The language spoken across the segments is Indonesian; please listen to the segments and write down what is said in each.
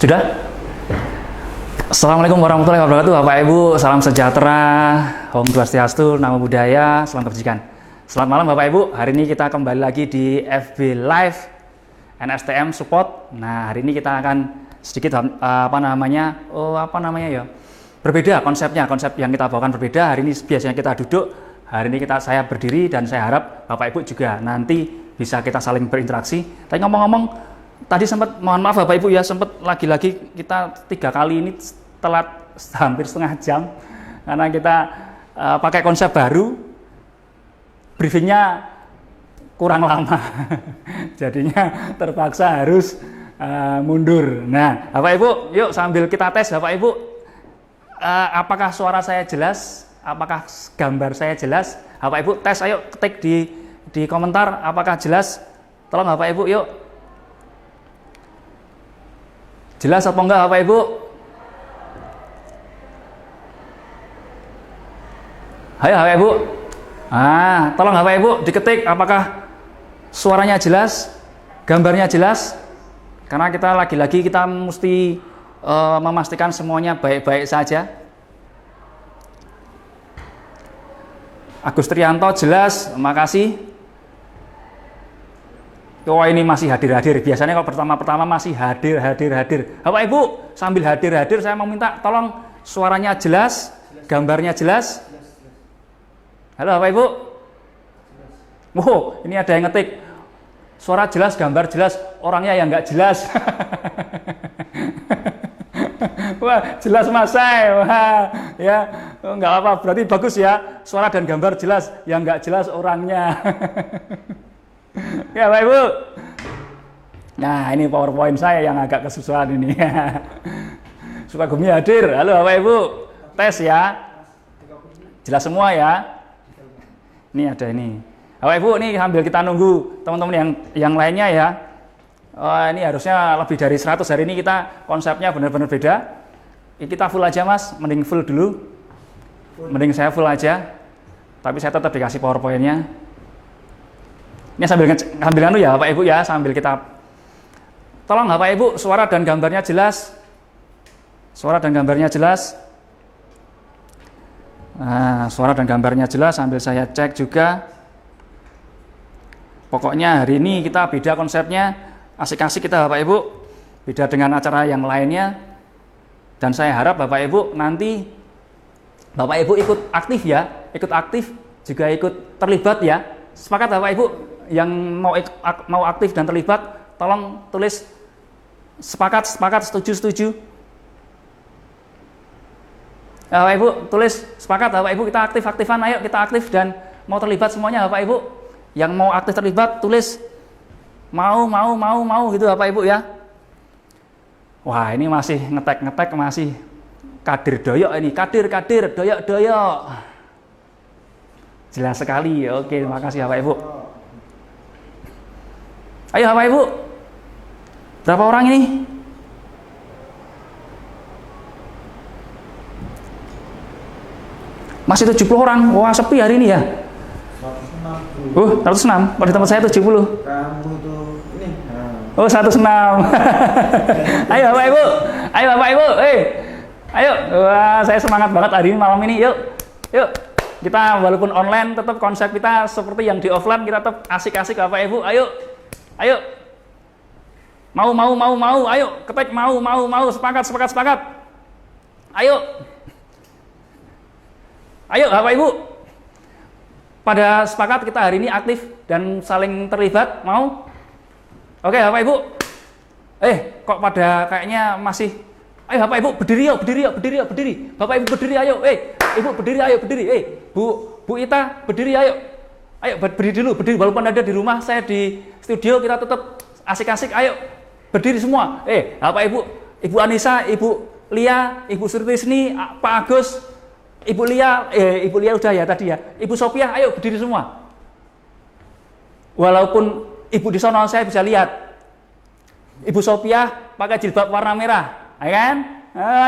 Sudah? Assalamualaikum warahmatullahi wabarakatuh, Bapak Ibu, salam sejahtera, Om Swastiastu, Namo Buddhaya, salam kebajikan. Selamat malam Bapak Ibu, hari ini kita kembali lagi di FB Live NSTM Support. Nah, hari ini kita akan sedikit berbeda konsepnya, konsep yang kita bawakan berbeda. Hari ini biasanya kita duduk, hari ini saya berdiri, dan saya harap Bapak Ibu juga nanti bisa kita saling berinteraksi. Tapi ngomong-ngomong, tadi sempat, mohon maaf Bapak Ibu ya, sempat lagi-lagi kita 3 kali ini telat hampir setengah jam karena kita pakai konsep baru, briefingnya kurang lama jadinya terpaksa harus mundur. Nah Bapak Ibu, yuk sambil kita tes Bapak Ibu, apakah suara saya jelas, apakah gambar saya jelas. Bapak Ibu tes, ayo ketik di komentar apakah jelas, tolong Bapak Ibu, yuk. Jelas apa enggak Bapak Ibu? Ayo Bapak Ibu. Tolong Bapak Ibu diketik apakah suaranya jelas, gambarnya jelas. Karena kita lagi-lagi kita mesti memastikan semuanya baik-baik saja. Agus Trianto jelas, makasih. Oh, ini masih hadir-hadir. Biasanya kalau pertama-pertama masih hadir. Bapak Ibu, sambil hadir-hadir saya mau minta tolong suaranya jelas, gambarnya jelas. Halo Bapak Ibu. Wow, ini ada yang ngetik. Suara jelas, gambar jelas, orangnya yang nggak jelas. Wah, jelas Mas saya. Wah, ya, nggak apa-apa. Berarti bagus ya. Suara dan gambar jelas, yang nggak jelas orangnya. Ya Bapak Ibu. Nah ini PowerPoint saya yang agak kesusahan ini. Sukagumi hadir. Halo Bapak Ibu. Tes ya. Jelas semua ya. Ini ada ini. Bapak Ibu, ini sambil kita nunggu teman-teman yang lainnya ya. Ini harusnya lebih dari 100. Hari ini kita konsepnya benar-benar beda. Kita full aja Mas. Mending full dulu. Mending saya full aja. Tapi saya tetap dikasih PowerPoint-nya. Ini sambil anu ya Bapak Ibu ya, sambil kita tolong Bapak Ibu suara dan gambarnya jelas. Suara dan gambarnya jelas. Nah, suara dan gambarnya jelas sambil saya cek juga. Pokoknya hari ini kita beda konsepnya, asik-asik kita Bapak Ibu. Beda dengan acara yang lainnya. Dan saya harap Bapak Ibu nanti Bapak Ibu ikut aktif ya, ikut aktif juga ikut terlibat ya. Sepakat Bapak Ibu? Yang mau aktif dan terlibat, tolong tulis sepakat, setuju. Bapak Ibu tulis sepakat, Bapak Ibu kita aktifan, ayo kita aktif dan mau terlibat semuanya Bapak Ibu. Yang mau aktif terlibat tulis mau gitu Bapak Ibu ya. Wah ini masih ngetek masih kadir doyok ini, kadir doyok. Jelas sekali. Oke, terima kasih Bapak Ibu. Ayo Bapak Ibu, berapa orang ini? Masih 70 orang, wah sepi hari ini ya. 106. 106, kalau di tempat saya 70. Kamu tuh ini. Oh 106. Ayo Bapak Ibu, ayo. Wah saya semangat banget hari ini, malam ini, yuk. Kita walaupun online, tetap konsep kita seperti yang di offline, kita tetap asik-asik Bapak Ibu, ayo. Mau, ayo, ketik mau, sepakat. Ayo Bapak Ibu. Pada sepakat kita hari ini aktif dan saling terlibat, mau? Oke Bapak Ibu. Kok pada kayaknya masih. Ayo Bapak Ibu berdiri. Bapak Ibu berdiri, ayo. Ibu berdiri, ayo berdiri. Bu Ita berdiri, ayo. Ayo berdiri dulu, walaupun ada di rumah, saya di studio, kita tetap asik-asik, ayo berdiri semua. Bapak Ibu, Ibu Anissa, Ibu Lia, Ibu Surtisni, Pak Agus, Ibu Lia udah ya tadi ya. Ibu Sophia, ayo berdiri semua. Walaupun Ibu di sono saya bisa lihat. Ibu Sophia pakai jilbab warna merah, ya kan?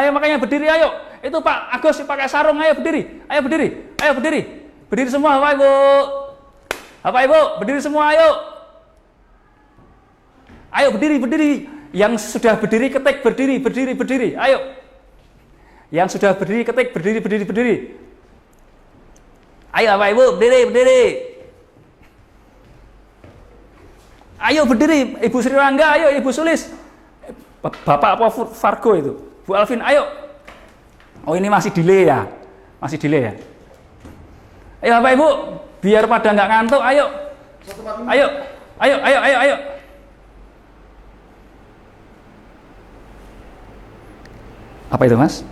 Ayo makanya berdiri, ayo. Itu Pak Agus pakai sarung, ayo berdiri. Berdiri semua Bapak Ibu. Bapak Ibu, berdiri semua, ayo. Ayo berdiri. Yang sudah berdiri ketik berdiri. Ayo. Yang sudah berdiri ketik berdiri. Ayo Bapak Ibu, berdiri. Ayo berdiri, Ibu Sri Rangga, ayo Ibu Sulis. Bapak apa Fargo itu? Bu Alvin, ayo. Oh ini masih delay ya? Ayo Bapak Ibu, biar pada nggak ngantuk, ayo. Ayo. Apa itu Mas?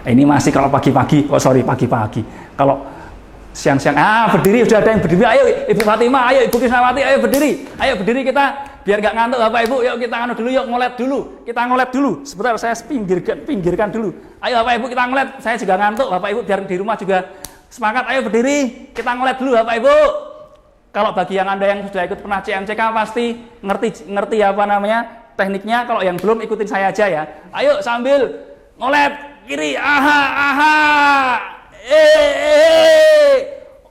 Ini masih kalau pagi-pagi, pagi-pagi. Kalau siang-siang, berdiri, sudah ada yang berdiri. Ayo Ibu Fatimah, ayo Ibu Kisnawati, ayo berdiri kita biar nggak ngantuk Bapak Ibu. Yuk kita dulu, yuk kita ngolet dulu. Sebentar saya pinggirkan dulu. Ayo Bapak Ibu kita ngolet. Saya juga ngantuk Bapak Ibu, biar di rumah juga semangat. Ayo berdiri, kita ngolet dulu Bapak Ibu. Kalau bagi yang Anda yang sudah ikut pernah CMCK pasti ngerti apa namanya tekniknya. Kalau yang belum, ikutin saya aja ya. Ayo sambil ngolet kiri,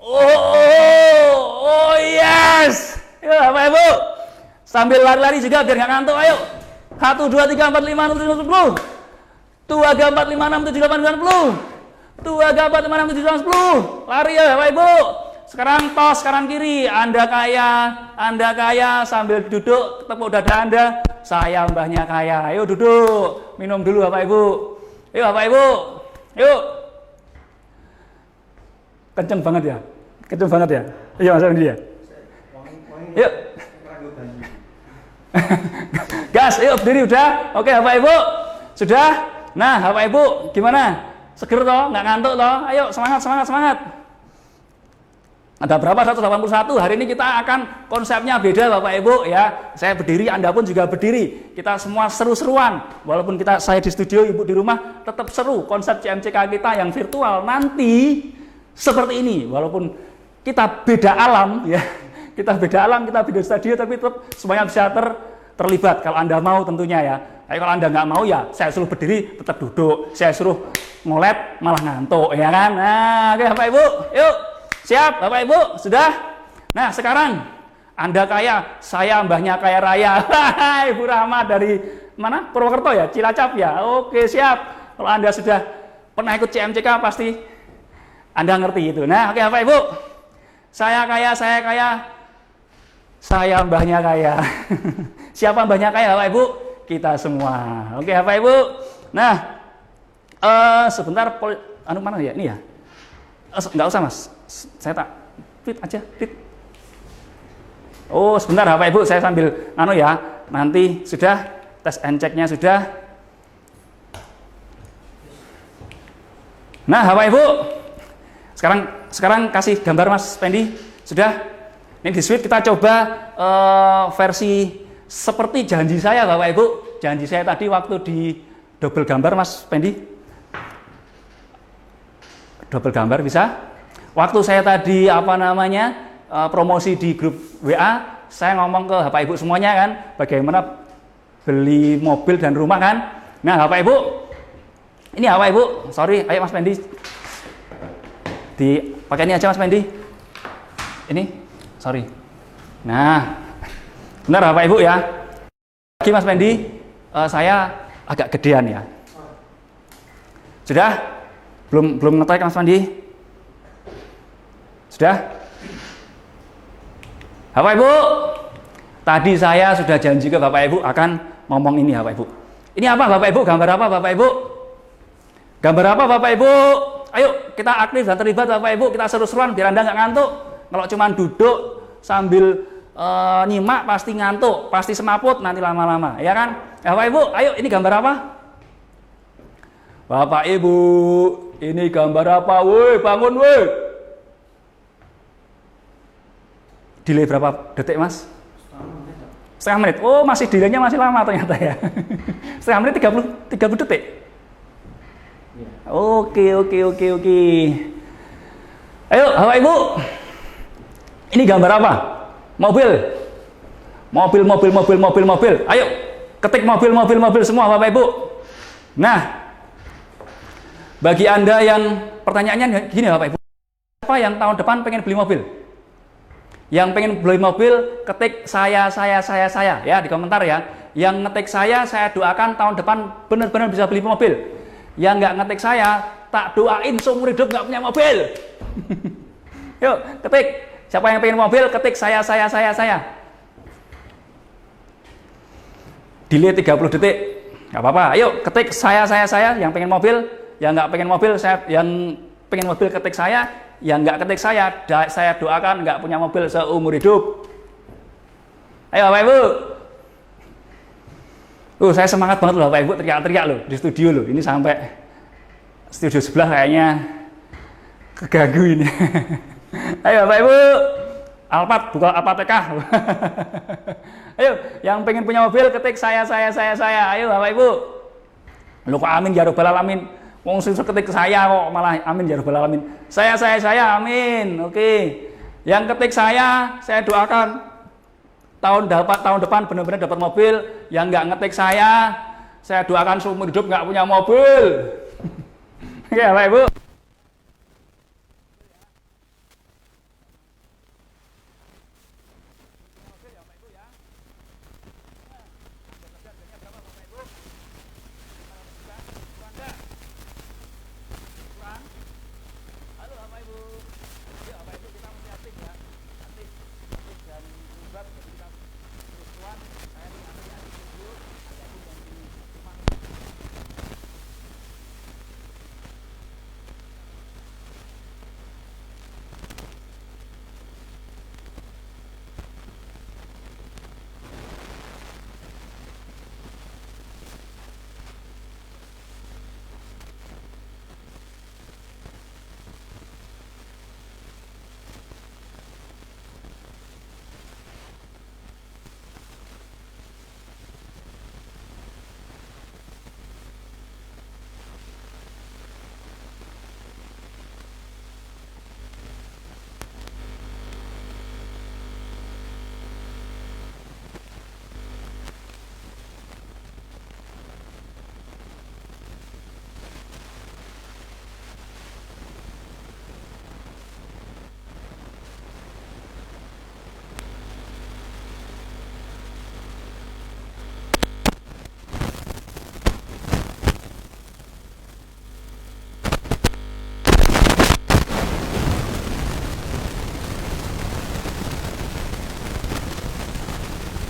oh yes. Ya Bapak Ibu, sambil lari-lari juga biar nggak ngantuk. Ayo 1, 2, 3, 4, 5, 6, 7, 10. 2, 3, 4, 5, 6, 7, 8, 9, 10. 2, 3, 4, 5, 6, 7, 8, 10. Lari ya Bapak Ibu. Sekarang tos kanan kiri. Anda kaya sambil duduk tepuk dada Anda. Saya mbahnya kaya. Ayo duduk, minum dulu Bapak Ibu. Yuk Bapak Ibu, yuk. Kenceng banget ya? Iya Mas Andi ya? Yuk. Gas, yuk berdiri udah. Oke Bapak Ibu, sudah. Nah Bapak Ibu, gimana? Seger toh? Nggak ngantuk toh? Ayo semangat. Ada berapa? 181. Hari ini kita akan konsepnya beda Bapak Ibu ya. Saya berdiri, Anda pun juga berdiri. Kita semua seru-seruan. Walaupun saya di studio, Ibu di rumah, tetap seru. Konsep CMCK kita yang virtual nanti seperti ini. Walaupun kita beda alam ya. Kita beda studio, tapi tetap semuanya bisa terlibat. Kalau Anda mau tentunya ya. Tapi kalau Anda nggak mau ya, saya suruh berdiri tetap duduk. Saya suruh ngolet malah ngantuk ya kan. Nah, oke Bapak Ibu, yuk. Siap Bapak Ibu, sudah? Nah sekarang Anda kaya, saya mbahnya kaya raya. Ibu Rahma dari mana? Purwokerto ya? Cilacap ya? Oke siap. Kalau Anda sudah pernah ikut CMCK pasti Anda ngerti itu. Nah oke Bapak Ibu, saya kaya, saya mbahnya kaya. Siapa mbahnya kaya Bapak Ibu? Kita semua. Oke Bapak Ibu. Nah sebentar, mana ya? Ini ya? Nggak usah Mas. Saya tak fit aja. Oh sebentar Bapak Ibu, saya sambil ya, nanti sudah tes and check-nya sudah. Nah Bapak Ibu, sekarang kasih gambar Mas Pendi. Sudah. Ini di Sweet kita coba versi seperti janji saya Bapak Ibu. Janji saya tadi waktu di double gambar Mas Pendi. Double gambar bisa? Waktu saya tadi promosi di grup WA, saya ngomong ke Bapak Ibu semuanya kan, bagaimana beli mobil dan rumah kan. Nah Bapak Ibu, ini Bapak Ibu, sorry, ayo Mas Pendi, dipakai ini aja Mas Pendi. Ini, sorry. Nah, benar Bapak Ibu ya. Lagi Mas Pendi, saya agak gedean ya. Sudah? Belum ngetek Mas Pendi? Sudah? Bapak Ibu, tadi saya sudah janji ke Bapak Ibu akan ngomong ini Bapak Ibu. Ini apa Bapak Ibu? Gambar apa Bapak Ibu? Gambar apa Bapak Ibu? Ayo kita aktif dan terlibat Bapak Ibu, kita seru-seruan biar Anda nggak ngantuk. Kalau cuma duduk sambil nyimak pasti ngantuk, pasti semaput nanti lama-lama, ya kan? Bapak Ibu, ayo ini gambar apa? Bapak Ibu, ini gambar apa? Woi, bangun woi. Delay berapa detik Mas? Setengah menit. Oh masih delaynya masih lama ternyata ya. Setengah menit 30 detik. Oke. Ayo Bapak Ibu, ini gambar apa? Mobil. Ayo ketik mobil semua Bapak Ibu. Nah, bagi Anda yang pertanyaannya gini Bapak Ibu, siapa yang tahun depan pengen beli mobil? Yang pengen beli mobil, ketik saya ya di komentar ya. Yang ngetik saya doakan tahun depan benar-benar bisa beli mobil. Yang nggak ngetik saya, tak doain seumur hidup nggak punya mobil. Yuk, ketik. Siapa yang pengen mobil, ketik saya. Delay 30 detik. Nggak apa-apa. Ayo, ketik saya yang pengen mobil. Yang nggak pengen mobil, yang pengen mobil ketik saya. Yang nggak ketik saya doakan nggak punya mobil seumur hidup. Ayo Bapak Ibu. Saya semangat banget loh Bapak Ibu, teriak-teriak loh di studio loh. Ini sampai studio sebelah kayaknya keganggu ini. Ayo Bapak Ibu. Alphard, buka APTK. Ayo, yang pengen punya mobil ketik saya. Ayo Bapak Ibu. Lu kok amin ya rabbal alamin. Wong sing ketik saya kok malah amin ya rabbal alamin. Saya amin. Oke. Yang ketik saya doakan tahun depan benar-benar dapat mobil. Yang nggak ngetik saya doakan seumur hidup nggak punya mobil. Oke, Bapak Ibu.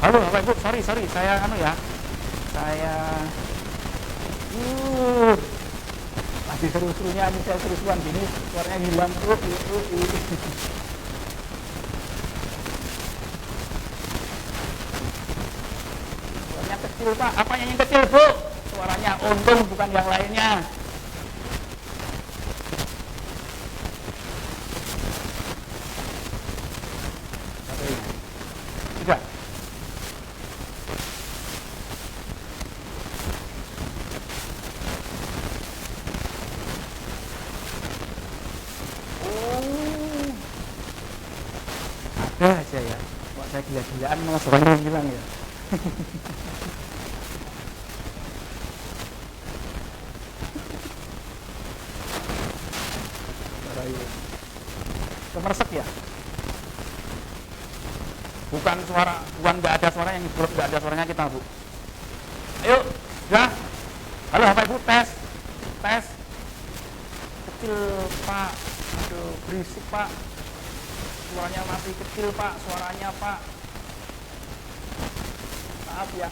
Halo Bapak Ibu, sorry, saya lagi seru-serunya ini saya seru-seruan gini, suaranya hilang. Suaranya kecil Pak, apanya yang kecil Bu? Suaranya untung bukan yang lainnya. Sudah. Ada aja ya, kok saya gila-gilaan malah suaranya hilang ya. Kemeresek ya? Bukan nggak ada suara yang nggak ada suaranya kita Bu. Ayo, sudah. Halo Bapak Ibu, tes. Kecil Pak, aduh berisik Pak. Suaranya masih kecil Pak, suaranya Pak. Maaf ya.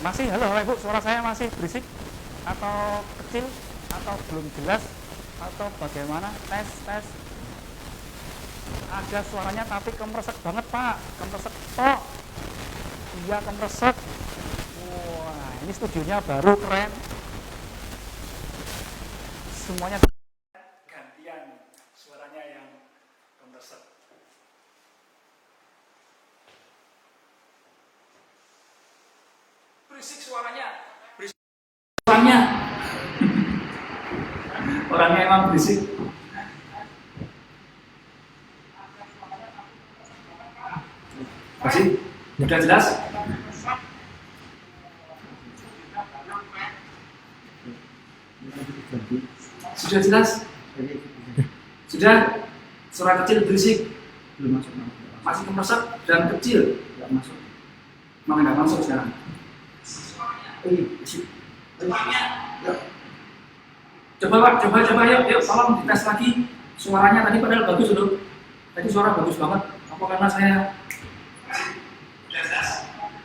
Masih, halo Bapak Ibu, suara saya masih berisik atau kecil atau belum jelas atau bagaimana? Tes. Ada suaranya tapi kemeresek banget Pak, kemeresek tok. Iya kemeresek. Wah, ini studionya baru keren. Semuanya gantian suaranya yang kemeresek. Berisik suaranya. Orangnya emang berisik. Masih? Sudah jelas? Sudah jelas? Sudah? Suara kecil berisik? Belum masuk. Masih kemersek dan kecil? Enggak masuk. Mana nggak masuk sekarang? Coba Pak, coba yuk, tolong dites lagi. Suaranya tadi padahal bagus loh. Tadi suara bagus banget. Apa karena saya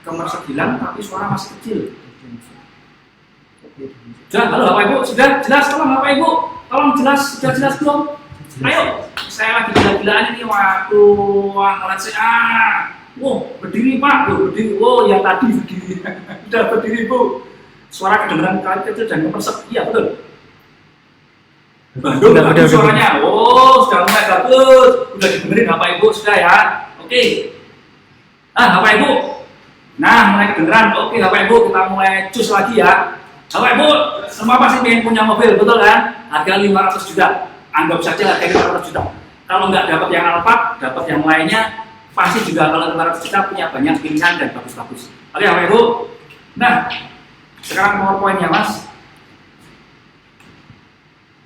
kemersek hilang tapi suara masih kecil? Sudah, halo Bapak Ibu, sudah jelas tolong Bapak Ibu, tolong jelas, sudah jelas belum? Ayo, saya lagi gila-gilaan ini, waduh, ngeliat saya, berdiri Pak, berdiri, ya tadi berdiri, sudah berdiri Bu, suara kedengeran kali kecil dan kemersek, iya betul. Bagus suaranya, sudah mulai bagus, udah dibenerin Bapak Ibu, sudah ya, oke. Bapak Ibu, nah mulai kedengeran, oke Bapak Ibu, kita mulai cus lagi ya. Bapak Ibu, semua pasti pengen punya mobil, betul kan? Harga 500 juta, anggap saja harga 500 juta. Kalau nggak dapat yang Alphard, dapat yang lainnya, pasti juga kalau 500 juta punya banyak pilihan dan bagus-bagus. Oke Bapak Ibu, nah sekarang PowerPoint-nya Mas.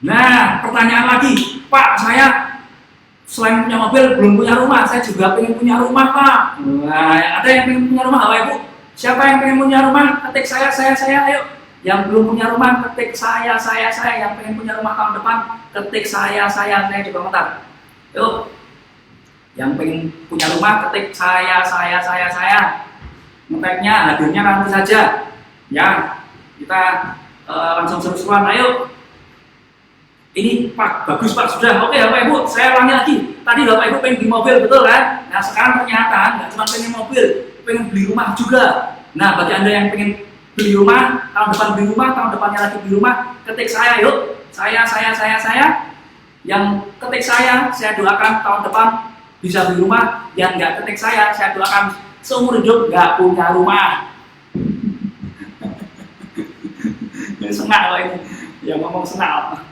Nah, pertanyaan lagi, Pak, saya selain punya mobil, belum punya rumah, saya juga pengen punya rumah Pak. Nah, ada yang pengen punya rumah, Bapak Ibu? Siapa yang pengen punya rumah? Ketik saya, ayo. Yang belum punya rumah, ketik saya. Yang pengen punya rumah tahun depan, ketik saya di komentar. Yuk. Yang pengen punya rumah, ketik saya. Ngeteknya, hadirnya nanti saja. Ya, kita langsung seru-seruan, ayo. Ini Pak, bagus Pak, sudah. Oke Bapak Ibu, saya ulangi lagi. Tadi Bapak Ibu pengen beli mobil, betul kan? Nah sekarang ternyata nggak cuma pengen mobil, pengen beli rumah juga. Nah bagi Anda yang pengen beli rumah, tahun depan beli rumah, tahun depannya lagi beli rumah, ketik saya yuk. Saya. Yang ketik saya doakan tahun depan bisa beli rumah. Yang nggak ketik saya doakan seumur hidup nggak punya rumah. Ini senang loh ini, yang ngomong senang.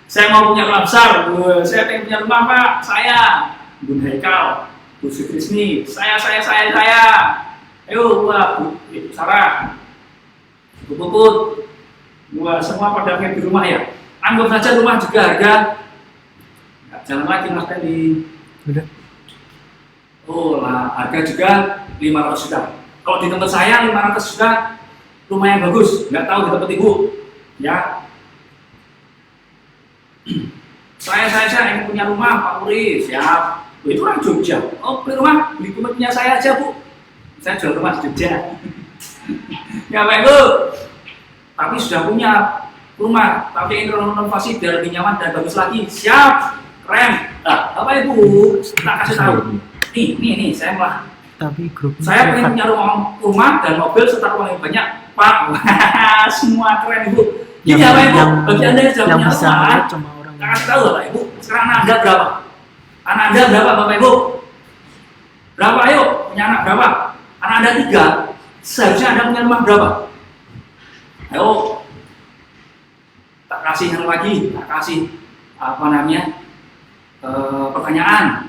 Saya mau punya rumah besar, saya pengen punya rumah Pak, saya Bun Haikal, Bu Sutrisni, saya. Ayo Bu Sarah, Bu Puput, semua pada pengen di rumah ya. Anggap saja rumah juga harga, jangan lagi Mas Teddy. Harga juga 500 juta. Kalau di tempat saya 500 juta, rumah yang bagus, nggak tahu di tempat Ibu, ya. Saya ingin punya rumah Pak Uri, siap. Itu orang Jogja. Beli rumah, beli punya saya aja Bu. Saya jual rumah di Jogja. Ya Pak Ibu. Tapi sudah punya rumah, tapi ingin renovasi biar lebih nyaman dan bagus lagi. Siap, keren. Nah, Bapak Ibu, kita kasih tahu. Nih, saya malah. Tapi grup saya pengen punya rumah dan mobil serta uang yang banyak, Pak. Semua keren Ibu. Ini Bapak Ibu, bagi Anda yang sudah punya rumah. Kasih tahu Bapak Ibu, sekarang anak Anda berapa? Anak Anda berapa Bapak Ibu? Berapa ayo? Punya anak berapa? Anak Anda 3, seharusnya Anda punya rumah berapa? Ayo, tak kasih yang lagi, tak kasih pertanyaan.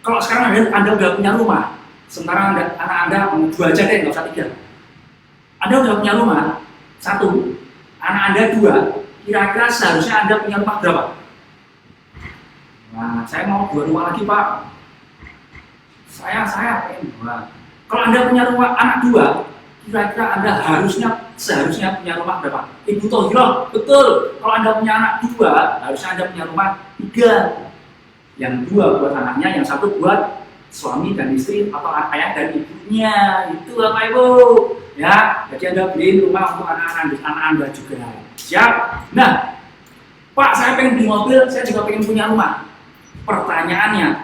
Kalau sekarang Anda udah punya rumah, sementara anak Anda 2 aja deh, nggak usah 3. Anda udah punya rumah 1, anak Anda 2, kira-kira seharusnya Anda punya rumah berapa? Nah, saya mau 2 rumah lagi Pak. Saya pengen 2. Kalau Anda punya rumah anak 2, kira-kira Anda seharusnya punya rumah berapa? Ibu Tohiro, betul. Kalau Anda punya anak 2, harusnya Anda punya rumah 3. Yang 2 buat anaknya, yang 1 buat suami dan istri atau ayah dan ibunya. Itu Bapak Ibu. Ya, jadi Anda beli rumah untuk anak-anak Anda juga. Siap? Nah, Pak, saya pengen beli mobil, saya juga pengen punya rumah. Pertanyaannya,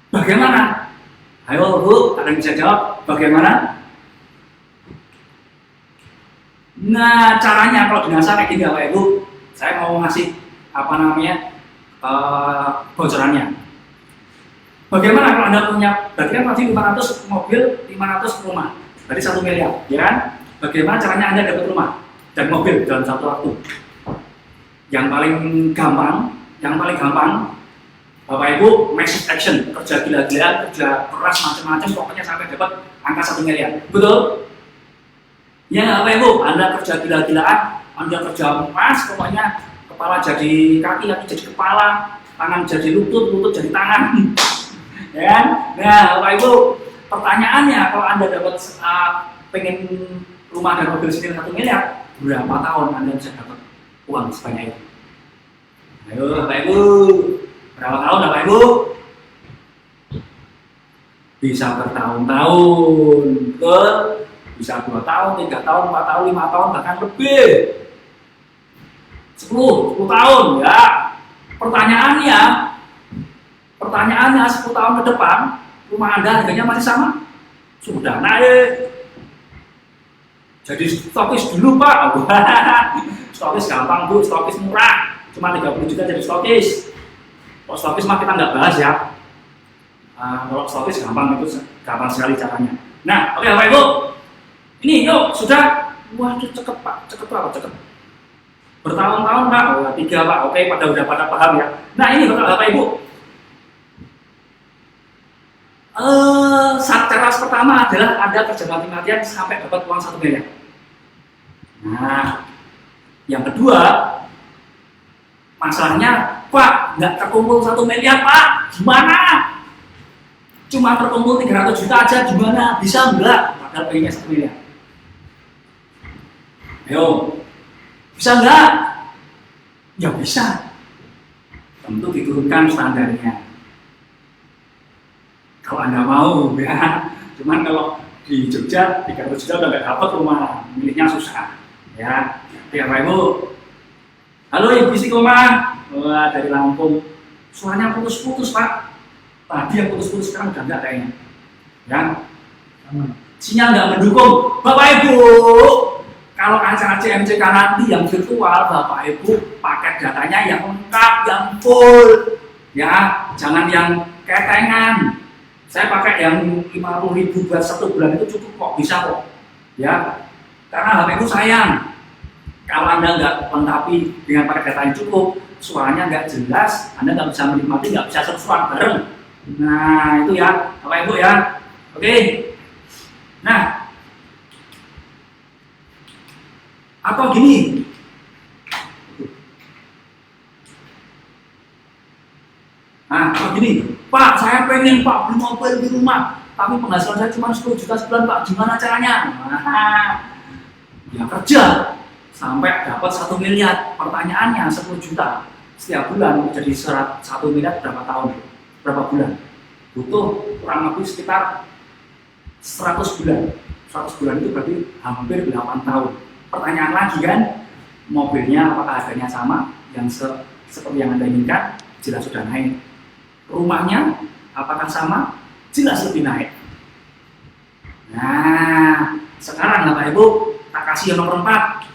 bagaimana? Ayo Bu, ada yang bisa jawab? Bagaimana? Nah, caranya kalau di NASA kayak gini Bapak Ibu, saya mau ngasih bocorannya. Bagaimana kalau Anda punya, berarti kan tadi 500 mobil, 500 rumah, berarti 1 miliar, ya kan? Bagaimana caranya Anda dapat rumah dan mobil dalam satu waktu? Yang paling gampang, Bapak Ibu, massive action, kerja gila-gilaan, kerja keras macam-macam, pokoknya sampai dapat angka 1 miliar. Betul? Ya Bapak Ibu, Anda kerja gila-gilaan, Anda kerja emas, pokoknya kepala jadi kaki, kaki jadi kepala, tangan jadi lutut, lutut jadi tangan. Ya, nah Bapak Ibu, pertanyaannya kalau Anda dapat pengen rumah dan mobil senilai 1 miliar, berapa tahun Anda bisa dapat uang sebanyak itu? Ayo Bapak Ibu, berapa tahun Bapak Ibu? Bisa bertahun-tahun, betul? Bisa 2 tahun, 3 tahun, 4 tahun, 5 tahun, bahkan lebih. 10 tahun ya. Pertanyaannya 10 tahun ke depan, rumah Anda harganya masih sama? Sudah naik. Jadi stokis dulu Pak. Stokis gampang Bu, stokis murah. Cuma 30 juta jadi stokis. Kalau stokis mah kita nggak bahas ya. Kalau stokis gampang, itu gampang sekali caranya. Nah, oke Bapak Ibu. Ini yuk, sudah. Waduh, cakep Pak, cakep Pak, cakep. Bertahun-tahun Pak, 3 Pak, oke, udah pada paham ya. Nah ini Bapak Ibu. Cara pertama adalah Anda kerja mati-matian sampai dapat uang 1 miliar. Nah, yang kedua, masalahnya, Pak, nggak terkumpul 1 miliar Pak, gimana? Cuma terkumpul 300 juta aja, gimana? Bisa nggak? Padahal pengennya 1 miliar. Ayo, bisa nggak? Ya bisa. Tentu diturunkan standarnya. Kalau Anda mau ya. Cuman kalau di Jogja 300 juta udah nggak dapat rumah, miliknya susah. Ya, Bapak Ibu. Halo Ibu Istiqomah. Wah, dari Lampung. Suaranya putus-putus Pak. Tadi yang putus-putus sekarang udah enggak kayaknya. Ya. Sinyal nggak mendukung. Bapak Ibu, kalau acara CMCK nanti yang virtual, Bapak Ibu paket datanya yang lengkap, yang full. Ya, jangan yang ketengan. Saya pakai yang 50.000 buat 1 bulan itu cukup kok, bisa kok. Ya, karena HP itu sayang. Kalau Anda nggak lengkapi dengan paket data yang cukup, suaranya nggak jelas, Anda nggak bisa menikmati, nggak bisa seru-seruan bareng. Nah, itu ya, Bapak Ibu ya. Oke. Nah, atau gini. Nah, atau gini. Pak, saya pengen Pak beli mobil di rumah, tapi penghasilan saya cuma 10 juta sebulan Pak, gimana caranya? Nah, ya kerja sampai dapat 1 miliar. Pertanyaannya 10 juta setiap bulan jadi 1 miliar berapa tahun? Berapa bulan? Butuh kurang lebih sekitar 100 bulan. 100 bulan itu berarti hampir 8 tahun. Pertanyaan lagi kan, mobilnya apakah harganya sama? Yang seperti yang Anda inginkan? Jelas sudah naik. Rumahnya apakah sama? Jelas lebih naik. Nah, sekarang Bapak Ibu, tak kasih yang nomor 4.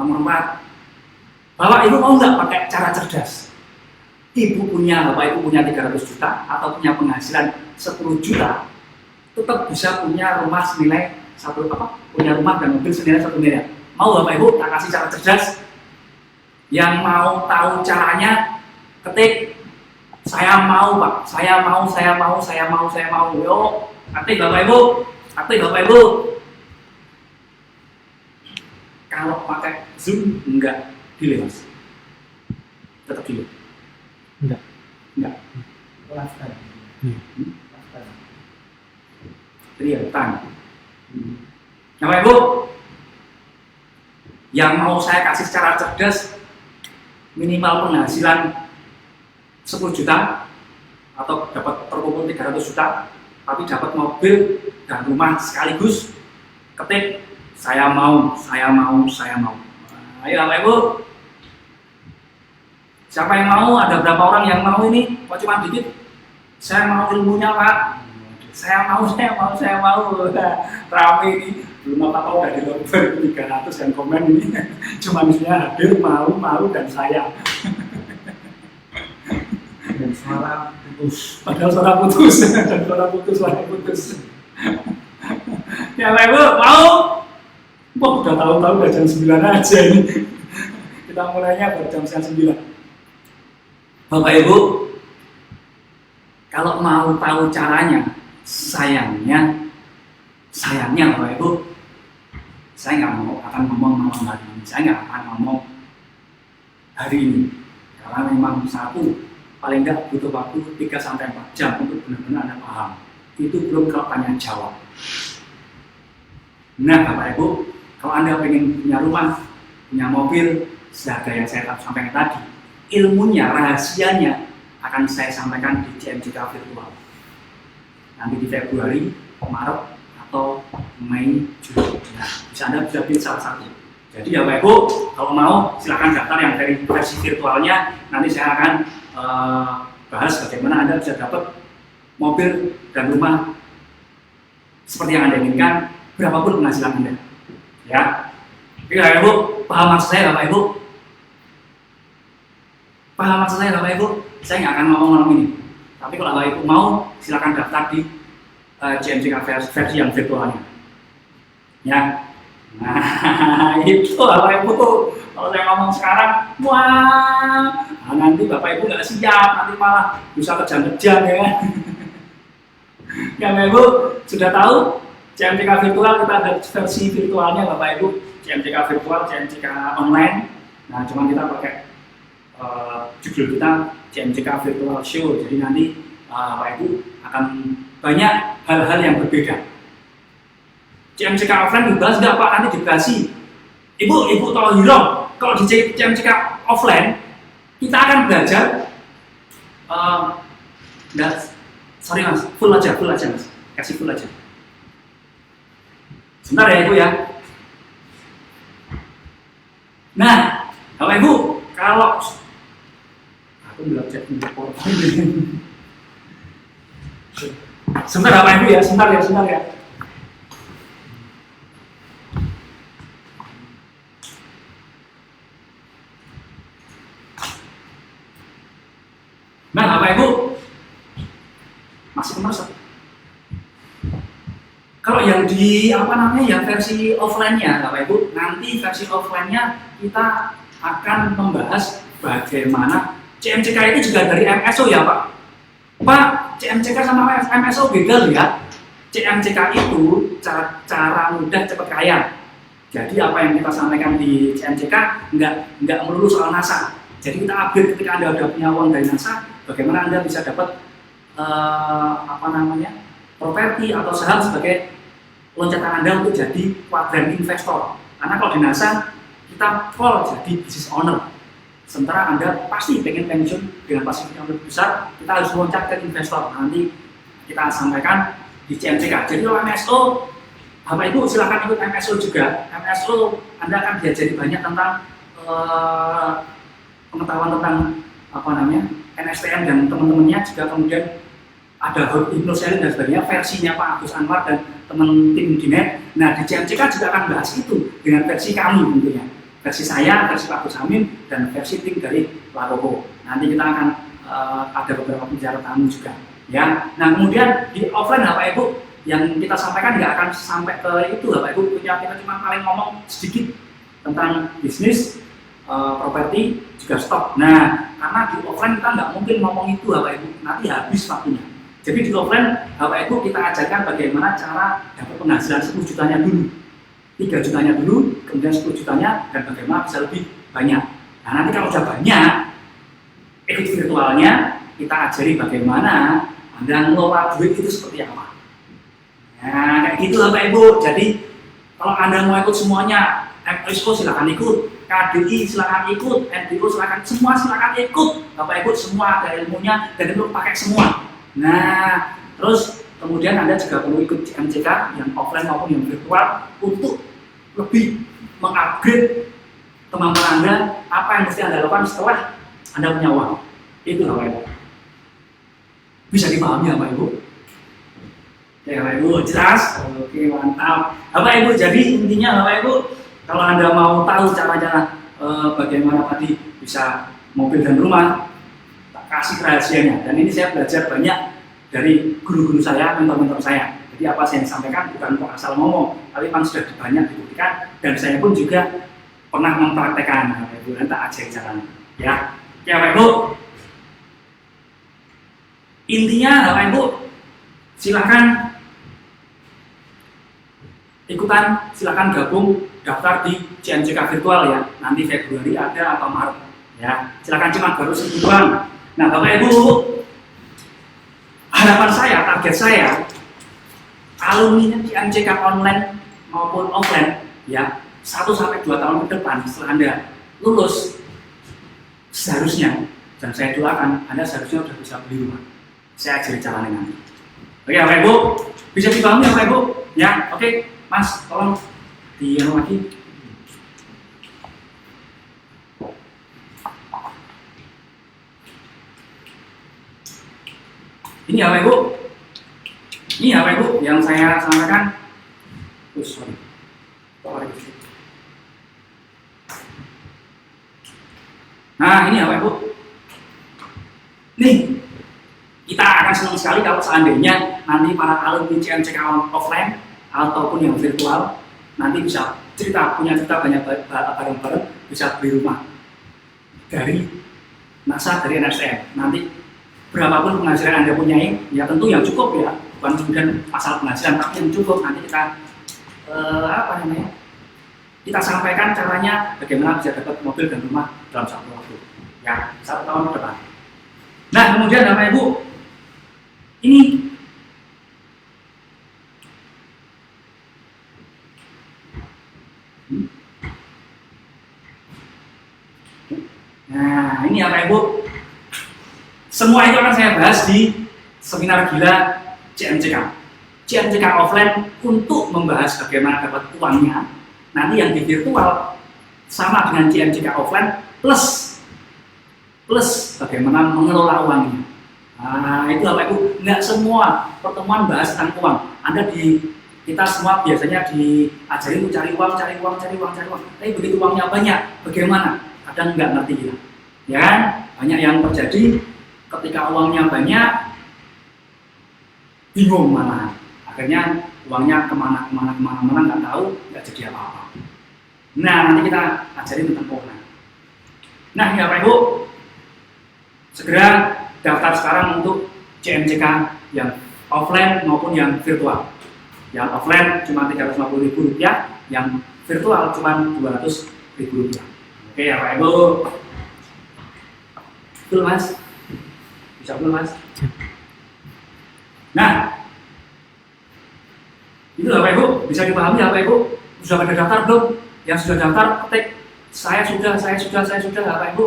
Nomor 4. Bapak Ibu mau nggak pakai cara cerdas? Bapak Ibu punya 300 juta atau punya penghasilan 10 juta, tetap bisa punya rumah senilai punya rumah dan mobil senilai 1 miliar. Mau Bapak Ibu tak kasih cara cerdas? Yang mau tahu caranya, ketik saya mau Pak, saya mau. Yuk, ketik Bapak Ibu, Kalau pakai Zoom enggak delay Mas, tetap delay. Enggak. Real time. Nah, Bapak Ibu, yang mau saya kasih secara cerdas, minimal penghasilan 10 juta atau dapat terkumpul 300 juta, tapi dapat mobil dan rumah sekaligus, ketik saya mau. Ayo Bapak Ibu, siapa yang mau? Ada berapa orang yang mau ini? Kok cuma dikit? Saya mau ilmunya Pak. Saya mau. Rame ini, belum apa-apa udah di nomor 300 yang komen ini. Cuma isinya hadir, mau dan saya. Dan suara putus. Padahal suara putus. Ya Bapak Ibu, mau? Wah, udah tahu-tahu udah jam 9 aja ini. kita mulainya baru jam 9. Bapak Ibu, kalau mau tahu caranya, sayangnya Bapak Ibu, saya nggak akan ngomong malam hari ini, saya nggak akan ngomong hari ini, karena memang satu, paling nggak butuh waktu 3-4 jam untuk benar-benar Anda paham. Itu belum kalau tanya jawab. Nah Bapak Ibu, kalau Anda ingin punya rumah, punya mobil, seharga yang saya sampaikan tadi, ilmunya, rahasianya akan saya sampaikan di CMJK Virtual. Nanti di Februari, Maret, atau Mei, Juni. Nah, Anda bisa pilih salah satu. Jadi ya Bapak Ibu, kalau mau silakan daftar yang dari versi virtualnya. Nanti saya akan bahas bagaimana Anda bisa dapat mobil dan rumah seperti yang Anda inginkan, berapapun penghasilan Anda. Ya, oke Bapak Ibu, paham maksud saya Bapak Ibu? Paham maksud saya Bapak Ibu? Saya nggak akan ngomong malam ini. Tapi kalau Bapak Ibu mau, silakan daftar di CMJK versi yang virtualnya. Ya. Nah, itu Bapak Ibu. Kalau saya ngomong sekarang, wah, nanti Bapak Ibu nggak siap, nanti malah bisa kejang-kejang ya kan. Ya Bapak Ibu, sudah tahu CMJK virtual, kita ada versi virtualnya Bapak Ibu, CMJK virtual, CMJK online. Nah, cuma kita pakai judul kita CMJK Virtual Show. Jadi nanti Bapak Ibu akan banyak hal-hal yang berbeda. CMJK offline dibahas nggak Pak? Nanti dikasih. Ibu tahu Hero, kalau di CMJK offline kita akan belajar. Sorry Mas, full aja Mas, kasih full aja. Sebentar ya Ibu ya. Nah, Bapak Ibu, kalau aku belajar di PowerPoint. Sebentar Bapak Ibu ya, sebentar ya. Nah, Bapak Ibu, masih kemersa. Kalau yang di yang versi offline-nya, Bapak Ibu, nanti versi offline-nya kita akan membahas bagaimana CMJK itu juga dari MSO ya Pak. Pak, CMJK sama MSO beda loh ya. CMJK itu cara mudah cepat kaya. Jadi apa yang kita sampaikan di CMJK nggak melulu soal NASA. Jadi kita upgrade ketika Anda sudah punya uang dari NASA, bagaimana Anda bisa dapat properti atau saham sebagai loncatan Anda untuk jadi quadrant investor. Karena kalau di NASA kita call jadi business owner. Sementara Anda pasti pengen pensiun dengan pasif yang lebih besar, kita harus loncat ke investor. Nanti kita sampaikan di CMJK. Jadi kalau MSO, Bapak Ibu silahkan ikut MSO juga. MSO Anda akan diajari banyak tentang pengetahuan tentang NSTM dan teman-temannya, juga kemudian ada hipnoselling dan sebagainya, versinya Pak Agus Anwar dan teman tim Dinet. Nah di CMJK juga akan bahas itu dengan versi kami tentunya, versi saya, versi Pak Gus Amin, dan versi tim dari Laropo. Nanti kita akan ada beberapa pembicara tamu juga. Ya, nah kemudian di offline Bapak Ibu yang kita sampaikan nggak akan sampai ke itu Bapak Ibu, kita cuma paling ngomong sedikit tentang bisnis, properti, juga stok. Nah, karena di offline kita nggak mungkin ngomong itu Bapak Ibu, nanti habis waktunya. Jadi di offline Bapak Ibu kita ajarkan bagaimana cara dapat penghasilan 10 jutanya dulu, 3 jutanya dulu, kemudian 10 jutanya, dan bagaimana bisa lebih banyak. Nah nanti kalau sudah banyak, ikut virtualnya kita ajari bagaimana Anda ngelola duit itu seperti apa. Nah kayak gitu Bapak Ibu. Jadi kalau Anda mau ikut semuanya, MSO silakan ikut, KDI silakan ikut, NDO silakan, semua silakan ikut. Bapak Ibu semua ada ilmunya dan itu pakai semua. Nah, terus kemudian Anda juga perlu ikut CMJK yang offline maupun yang virtual untuk lebih mengupgrade kemampuan Anda, apa yang mesti Anda lakukan setelah Anda punya uang. Itu Bapak Ibu. Bisa dipahami Bapak Ibu? Oke Bapak Ibu, jelas? Oke, mantap. Bapak Ibu, jadi intinya Bapak Ibu, kalau Anda mau tahu cara-cara bagaimana tadi bisa mobil dan rumah, kasih rahasianya. Dan ini saya belajar banyak dari guru-guru saya, mentor-mentor saya. Jadi apa yang saya sampaikan bukan untuk asal ngomong, tapi memang sudah banyak dibuktikan. Dan saya pun juga pernah mempraktekkan Bapak Ibu, nanti tak ajarin caranya ya. Oke Bapak Ibu, intinya Bapak Ibu silakan ikutan, silakan gabung daftar di CMCK virtual ya, nanti Februari ada atau Maret ya, silakan, cuma baru sebulan. Nah Bapak Ibu, harapan saya, target saya, alumni CMCK online maupun offline ya, 1-2 tahun ke depan setelah Anda lulus, seharusnya, dan saya doakan, Anda seharusnya sudah bisa beli rumah. Saya ajari caranya nanti. Oke Bapak Ibu, bisa dipahami Bapak Ibu? Ya, oke Mas, tolong dianu lagi. Ini Bapak Ibu, ini Bapak Ibu yang saya sampaikan. Sorry. Nah ini Bapak Ibu, nih kita akan senang sekali kalau seandainya nanti para alumni CMCK offline ataupun yang virtual nanti bisa punya cerita banyak bareng-bareng, bisa beli rumah dari NASA, dari NSTM. Nanti berapapun penghasilan Anda punyai, ya tentu yang cukup ya, bukan kemudian masalah penghasilan, tapi yang cukup. Nanti kita kita sampaikan caranya bagaimana bisa dapat mobil dan rumah dalam 1 waktu ya, 1 tahun ke depan. Nah kemudian Bapak Ibu, ini nah ini Bapak Ibu, semua itu akan saya bahas di seminar gila CMCK offline untuk membahas bagaimana dapat uangnya. Nanti yang di virtual sama dengan CMCK offline plus bagaimana mengelola uangnya. Nah itu Bapak Ibu, nggak semua pertemuan bahas tentang uang. Kita semua biasanya diajari untuk cari uang. Tapi begitu uangnya banyak, bagaimana? Kadang nggak ngerti kita. Ya kan? Banyak yang terjadi ketika uangnya banyak, bingung malah. Akhirnya uangnya kemana nggak tahu, nggak jadi apa-apa. Nah nanti kita ajarin tentang keuangan. Nah ya Bapak Ibu, segera daftar sekarang untuk CMCK yang offline maupun yang virtual. Yang offline cuma Rp350.000, yang virtual cuma Rp200.000. Oke ya Pak Ibu, betul Mas? Bisa betul Mas? Nah, itu Bapak Ibu, bisa dipahami Bapak Ibu? Sudah pada daftar belum? Yang sudah daftar, ketik saya sudah Bapak Ibu.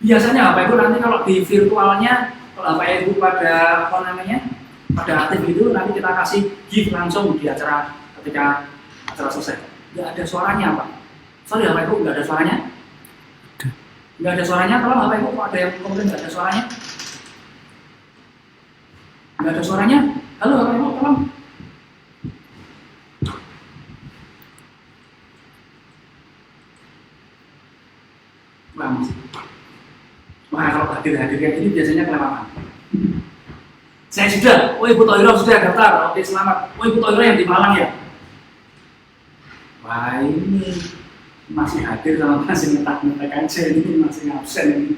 Biasanya Bapak Ibu nanti kalau di virtualnya, kalau Bapak Ibu pada pada aktif itu, nanti kita kasih gift langsung di acara ketika acara selesai. Nggak ada suaranya Pak. Sorry Bapak Ibu, nggak ada suaranya. Nggak ada suaranya, tolong Bapak Ibu, kok ada yang komplain nggak ada suaranya? Nggak ada suaranya? Halo Bapak Ibu, tolong. Wah, kalau hadir kayak gini biasanya kelewatan. Saya sudah, oh Ibu Tohiro sudah daftar, oke selamat. Oh Ibu Tohiro yang di Malang ya? Wah ini masih hadir sama masih ngetak-ngetak aja, ini masih absen ini.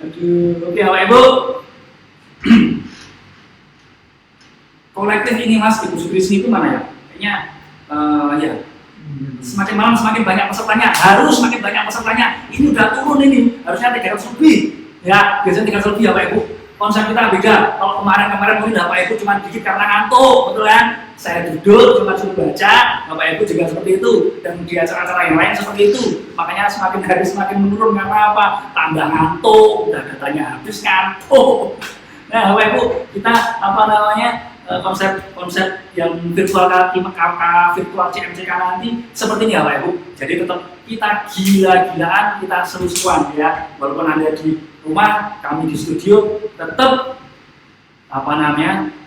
Aduh, oke Bapak Ibu. Kolektif ini Mas, Ibu Sutrisni itu mana ya? Kayaknya, ya. Semakin malam semakin banyak pesertanya, harus semakin banyak pesertanya. Ini udah turun ini, harusnya 300 lebih. Ya, biasanya 300 lebih ya Pak Ibu. Konsep kita beda. Kalau kemarin mungkin Bapak Ibu cuma dikit karena ngantuk, betul kan? Saya duduk cuma suruh baca, Bapak Ibu juga seperti itu. Dan di acara-acara yang lain seperti itu. Makanya semakin hari semakin menurun, karena apa? Tambah ngantuk, udah datanya habis ngantuk. Nah Bapak Ibu, kita konsep yang virtual virtual CMCK nanti seperti ini ya Pak Ibu. Jadi tetap kita gila-gilaan, kita seru-seruan ya. Walaupun Anda di rumah, kami di studio, tetap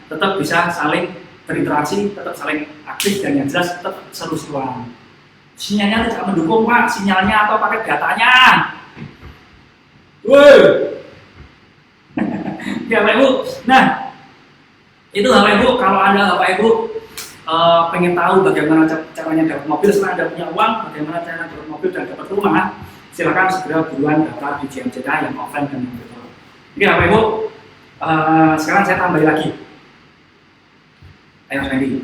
tetap bisa saling berinteraksi, tetap saling aktif, dan yang jelas tetap seru-seruan. Sinyalnya tidak mendukung Pak, sinyalnya atau pakai datanya. Woi. Ya Bapak Ibu. Nah, itu Bapak Ibu, kalau Anda Bapak Ibu pengen tahu bagaimana caranya dapat mobil setelah Anda punya uang, bagaimana cara dapat mobil dan dapat rumah, silakan segera buruan daftar di JMJK yang offline dan yang virtual. Oke Bapak Ibu, sekarang saya tambah lagi. Ayo Randy.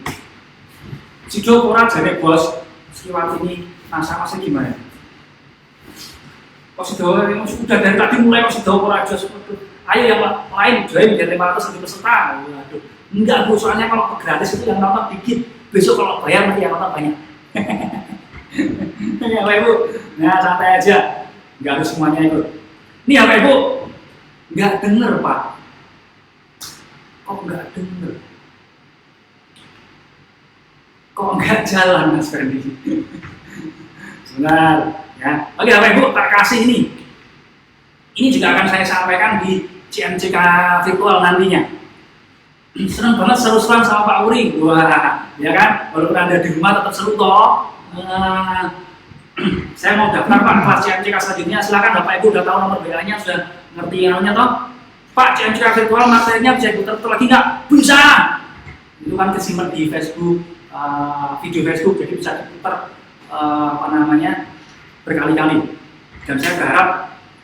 Sido ora jane bos, sekiwat ini masa gimana? Kok sido udah dari tadi mulai kok sido ora jos. Ayo yang lain join biar 500 lebih peserta. Waduh. Enggak Bu, soalnya kalau gratis itu yang nonton dikit. Besok kalau bayar nanti yang nonton banyak. Ya Bapak Ibu, nah santai aja. Enggak harus semuanya ikut. Nih Bapak Ibu, enggak denger Pak. Kok enggak denger? Kok enggak jalan Mas Ferdi? Sebentar ya. Oke Bapak Ibu, tak kasih ini. Ini juga akan saya sampaikan di CMJK virtual nantinya. Senang banget seru-seruan sama Pak Uri. Wah, ya kan? Walaupun Anda di rumah tetap seru toh. Saya mau daftar Pak kelas CMJK selanjutnya. Silakan Bapak Ibu udah tahu nomor WA-nya, sudah ngerti namanya toh. Pak, CMJK virtual materinya bisa diputar lagi nggak? Bisa. Itu kan kesimpan di Facebook, video Facebook, jadi bisa diputar berkali-kali. Dan saya berharap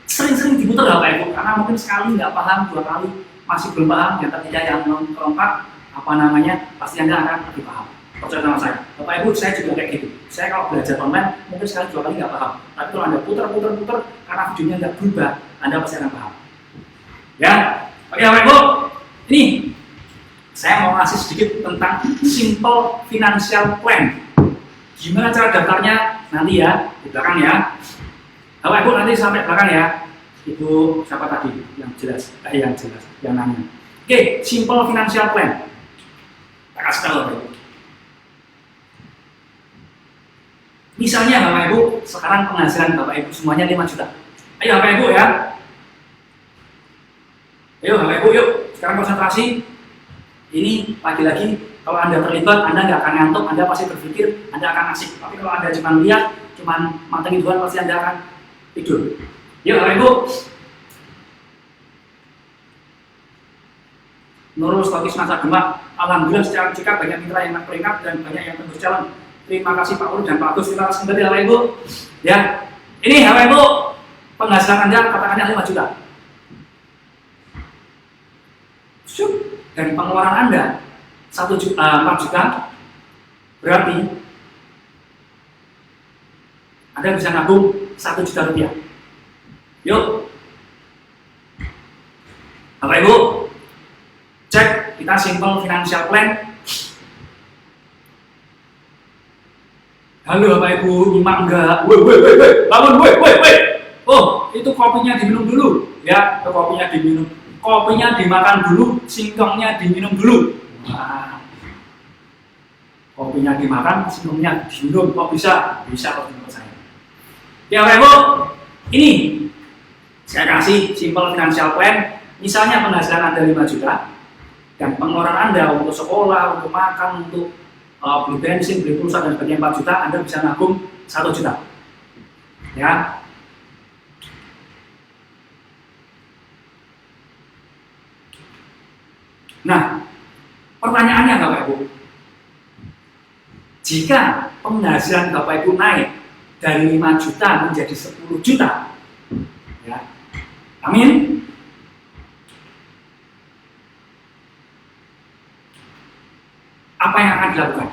sering-sering diputar Bapak Ibu, karena mungkin sekali nggak paham, 2 kali masih belum paham, yang ketiga yang keempat pasti Anda akan lebih paham. Percaya sama saya. Bapak Ibu, saya juga kayak gitu. Saya kalau belajar online mungkin sekali 2 kali nggak paham, tapi kalau Anda putar karena videonya nggak berubah, Anda pasti akan paham. Ya, oke Bapak Ibu, ini saya mau ngasih sedikit tentang simple financial plan. Gimana cara daftarnya nanti ya di belakang ya. Bapak Ibu nanti sampai belakang ya. Itu siapa tadi yang jelas, yang nanya. Oke, simple financial plan. Tak kasih tahu Bapak Ibu. Misalnya Bapak Ibu, sekarang penghasilan Bapak Ibu semuanya 5 juta. Ayo Bapak Ibu ya. Ayo Bapak Ibu yuk, sekarang konsentrasi. Ini lagi-lagi kalau Anda terlibat, Anda nggak akan ngantuk, Anda pasti berpikir, Anda akan asik. Tapi kalau Anda cuma lihat, cuma mantengin Tuhan, pasti Anda akan tidur. Yuk Bapak Ibu. Nurul Stokis Masa Demak, alhamdulillah secara jika banyak mitra yang peringkat dan banyak yang terus jalan. Terima kasih Pak Uri dan Pak Agus, terima kasih kembali Bapak Ibu. Ya, ini Bapak Ibu, penghasilan Anda katakannya 5 juta. Dan pengeluaran Anda 4 juta, berarti Anda bisa nabung 1 juta rupiah. Yuk, Bapak Ibu, cek kita simple financial plan. Halo Bapak Ibu, nyimak enggak? Woi, bangun, woi. Oh, itu kopinya diminum dulu, ya, kopinya diminum. Kopinya dimakan dulu, singkongnya diminum dulu. Nah, kopinya dimakan, singkongnya diminum. Kok bisa? Bisa kalau menurut saya. Ya Bapak Ibu, ini saya kasih simple financial plan. Misalnya penghasilan Anda 5 juta dan pengeluaran Anda untuk sekolah, untuk makan, untuk beli bensin, beli pulsa dan sebagainya 4 juta, Anda bisa nabung 1 juta. Ya. Nah, pertanyaannya Bapak Ibu, jika penghasilan Bapak Ibu naik dari 5 juta menjadi 10 juta, ya, amin. Apa yang akan dilakukan?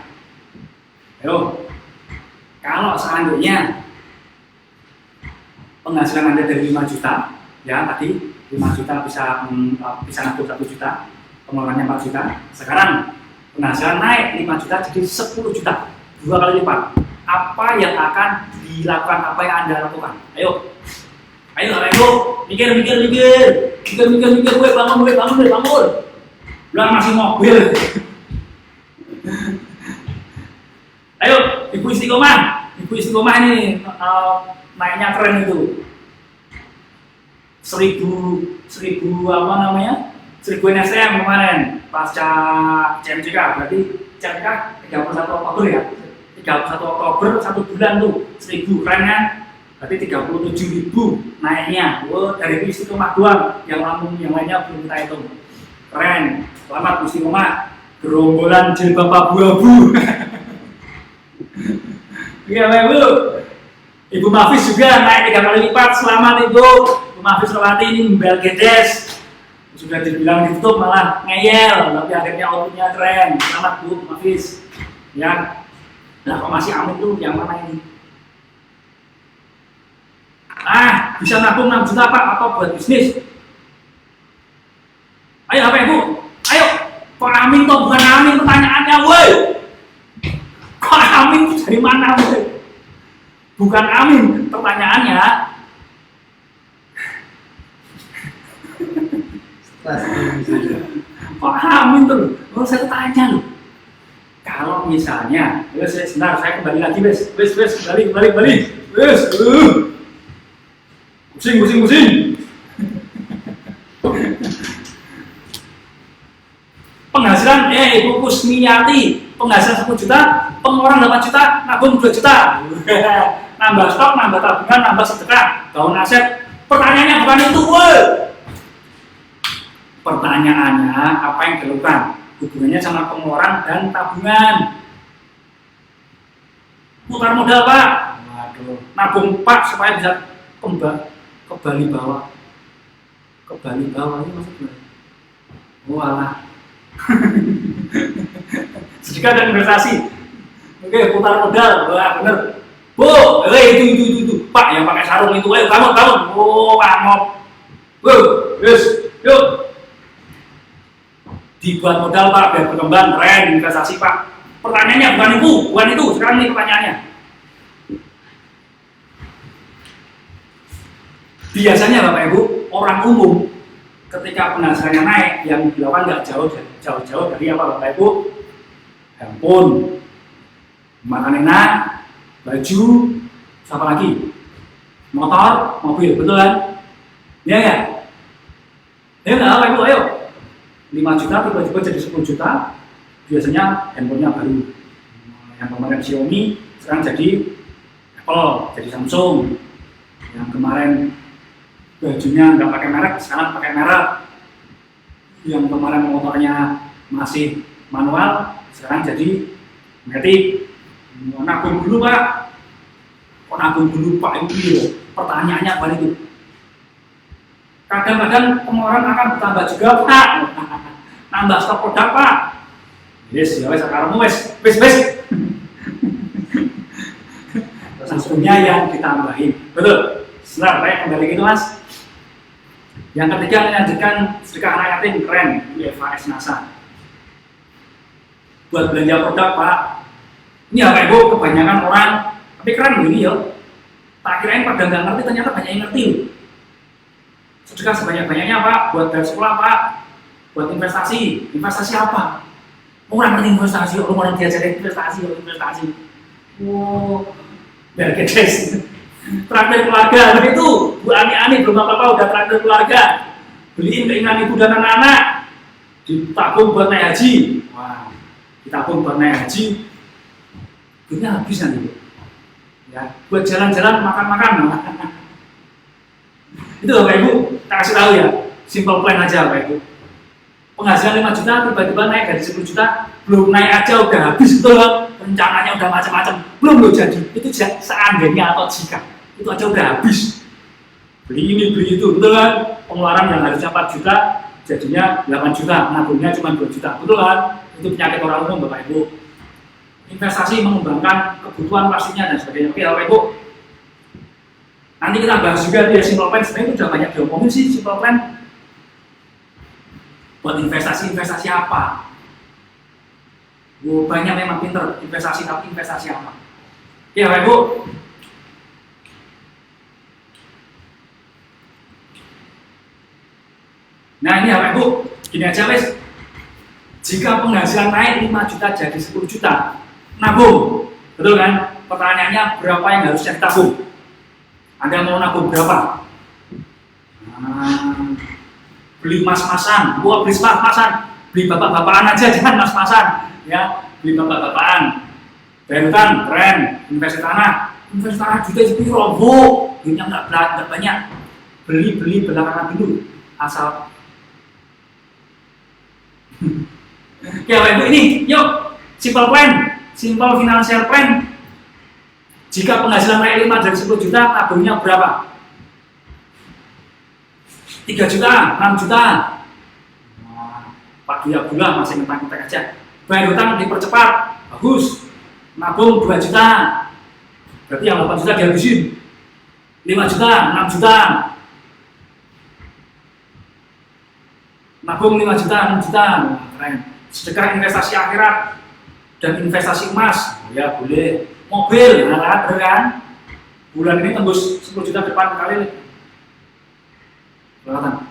Ayo, kalau selanjutnya penghasilan Anda dari 5 juta, ya tadi 5 juta bisa nabung 1 juta, pengeluarannya 4 juta. Sekarang penghasilan naik 5 juta jadi 10 juta, 2 kali lipat. Apa yang akan dilakukan? Apa yang Anda lakukan? Ayo, ayo, mikir, bangun. Belum masih mobil. Ayo, Ibu Istiqomah ini naiknya keren itu. 1000 apa namanya? 1000 NSM kemarin pasca CMJK, berarti CMJK 31 Oktober ya. 31 Oktober 1 bulan tuh 1000, keren kan? Berarti 37.000 naiknya. Wow, dari Bu Istiqomah doang, yang lainnya belum kita hitung. Keren. Selamat Bu Istiqomah. gerombolan jilbab abu-abu. Iya Pak Ibu. Ibu Mafis juga naik 3 kali lipat. Selamat Ibu. Ibu Mafis Lawati ini mbel gedes. Sudah dibilang ditutup malah ngeyel, tapi akhirnya outputnya keren. Selamat Bu Mafis. Ya. Nah kok masih amin tuh yang mana ini? Bisa nabung 6 juta Pak, apa buat bisnis? Ayo apa Ibu? Ayo. Kok amin toh bukan amin pertanyaannya woi. Kok amin dari mana woi? Bukan amin pertanyaannya. Kok amin tuh? Oh, saya tanya loh. Kalau misalnya, sebentar saya kembali lagi, wes, kembali, wes, pusing. Penghasilan, Ibu Kusmiyati, penghasilan 10 juta, pengeluaran 8 juta, nabung 2 juta, nambah stok, nambah tabungan, nambah sedekah, bangun aset. Pertanyaannya bukan itu, woi. Pertanyaannya apa yang dilakukan? Hubungannya sama pengeluaran dan tabungan. Putar modal Pak. Waduh. Nabung Pak supaya bisa ke Bali bawah. Ke Bali bawah ini maksudnya. Walah. Sedekah dan investasi. Oke, putar modal. Wah, bener. Bu, itu. Pak yang pakai sarung itu, ayo bangun. Oh, ngamuk. Yes, yuk. Dibuat modal Pak biar berkembang, keren, investasi Pak. Pertanyaannya bukan itu. Sekarang ini pertanyaannya. Biasanya Bapak Ibu, orang umum ketika penghasilannya naik yang dilakukan nggak jauh-jauh dari apa Bapak Ibu? Handphone, makan enak, baju, apa lagi? Motor, mobil, betul kan? Iya nggak? Ya nggak Bapak Ibu, ayo. 5 juta tiba-tiba jadi 10 juta, biasanya handphonenya baru. Yang kemarin Xiaomi sekarang jadi Apple, jadi Samsung. Yang kemarin bajunya nggak pakai merek, sekarang pakai merek. Yang kemarin motornya masih manual, sekarang jadi matic. Nabung dulu Pak. Kok nabung dulu Pak itu? Pertanyaannya apa itu? Kadang-kadang pengeluaran akan bertambah juga Pak. Nambah stok produk Pak. Yes, ya wes sekarang wes. Satunya yang ditambahin. Betul. Sebentar, saya kembali gitu Mas. Yang ketiga melanjutkan sedekah anak yatim, keren. UFAS NASA. Buat belanja produk Pak. Ini apa Ibu? Kebanyakan orang, tapi keren begini ya. Tak kirain pada nggak ngerti, ternyata banyak yang ngerti. Sedekah sebanyak-banyaknya Pak, buat bayar sekolah Pak, buat investasi. Investasi apa? Orang ngerti investasi, orang diajarin investasi. Wow, biar guys. Traktir keluarga, begitu. Bu Ani belum apa-apa udah traktir keluarga. Beliin keinginan ibu dan anak-anak. Ditabung buat naik haji. Wah, ditabung buat naik haji. Duitnya habis nanti Bu. Ya, buat jalan-jalan, makan-makan. Itu Bapak Ibu, kita kasih tahu ya, simple plan aja Bapak Ibu. Penghasilan 5 juta tiba-tiba naik dari 10 juta, belum naik aja udah habis betul kan? Rencananya udah macam-macam, belum lo jadi. Itu seandainya atau jika, itu aja udah habis. Beli ini, beli itu, betul kan? Pengeluaran yang harusnya 4 juta, jadinya 8 juta, nabungnya cuma 2 juta, betul kan? Itu penyakit orang umum Bapak Ibu. Investasi mengembangkan kebutuhan pastinya dan sebagainya. Oke Bapak Ibu. Nanti kita bahas juga di simple plan, sebenarnya itu udah banyak diomongin sih simple plan. Buat investasi apa? Banyak memang pinter investasi, tapi investasi apa? Ya Bapak Ibu. Nah ini Bapak Ibu, gini aja wes. Jika penghasilan naik 5 juta jadi 10 juta, nabung, betul kan? Pertanyaannya berapa yang harusnya ditabung? Anda mau nabung berapa? Beli mas-masan, beli mas-masan, beli bapak-bapakan aja, jangan mas-masan, ya, beli bapak-bapakan. Bayar keren, investasi tanah juga itu roboh, duitnya nggak banyak. Beli belakangan dulu, asal Oke, Bapak Ibu, ini yuk simple plan, simple financial plan. Jika penghasilan naik 5 dari 10 juta, tabungnya berapa? 3 juta, 6 juta. Nah, Pak gula masih ngetak-ngetak aja. Bayar hutang dipercepat, bagus. Nabung 2 juta, berarti yang 8 juta dihabisin. 5 juta, 6 juta. Nabung 5 juta, 6 juta. Nah, keren. Sedekah investasi akhirat dan investasi emas, ya boleh. Mobil, nah, bener kan? Bulan ini tembus 10 juta depan kali. Kelihatan.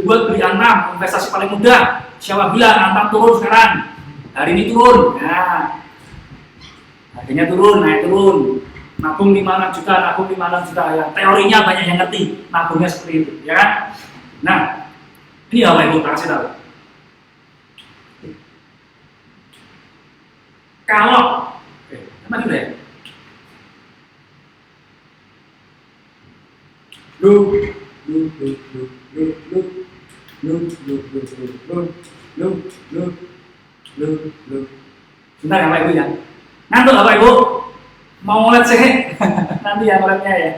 Buat beli Antam, investasi paling mudah. Siapa bilang Antam turun sekarang? Hari ini turun. Nah, harganya turun, naik turun. Nabung 5 juta, nabung 5 juta. Ya, teorinya banyak yang ngerti. Nabungnya seperti itu, ya kan? Nah, ini apa Ibu kasih tahu? Kalau, emang udah ya? Bentar ya Pak Ibu ya. Ngantuk Bapak Ibu? Mau ngolet sih? Nanti ya ngoletnya ya.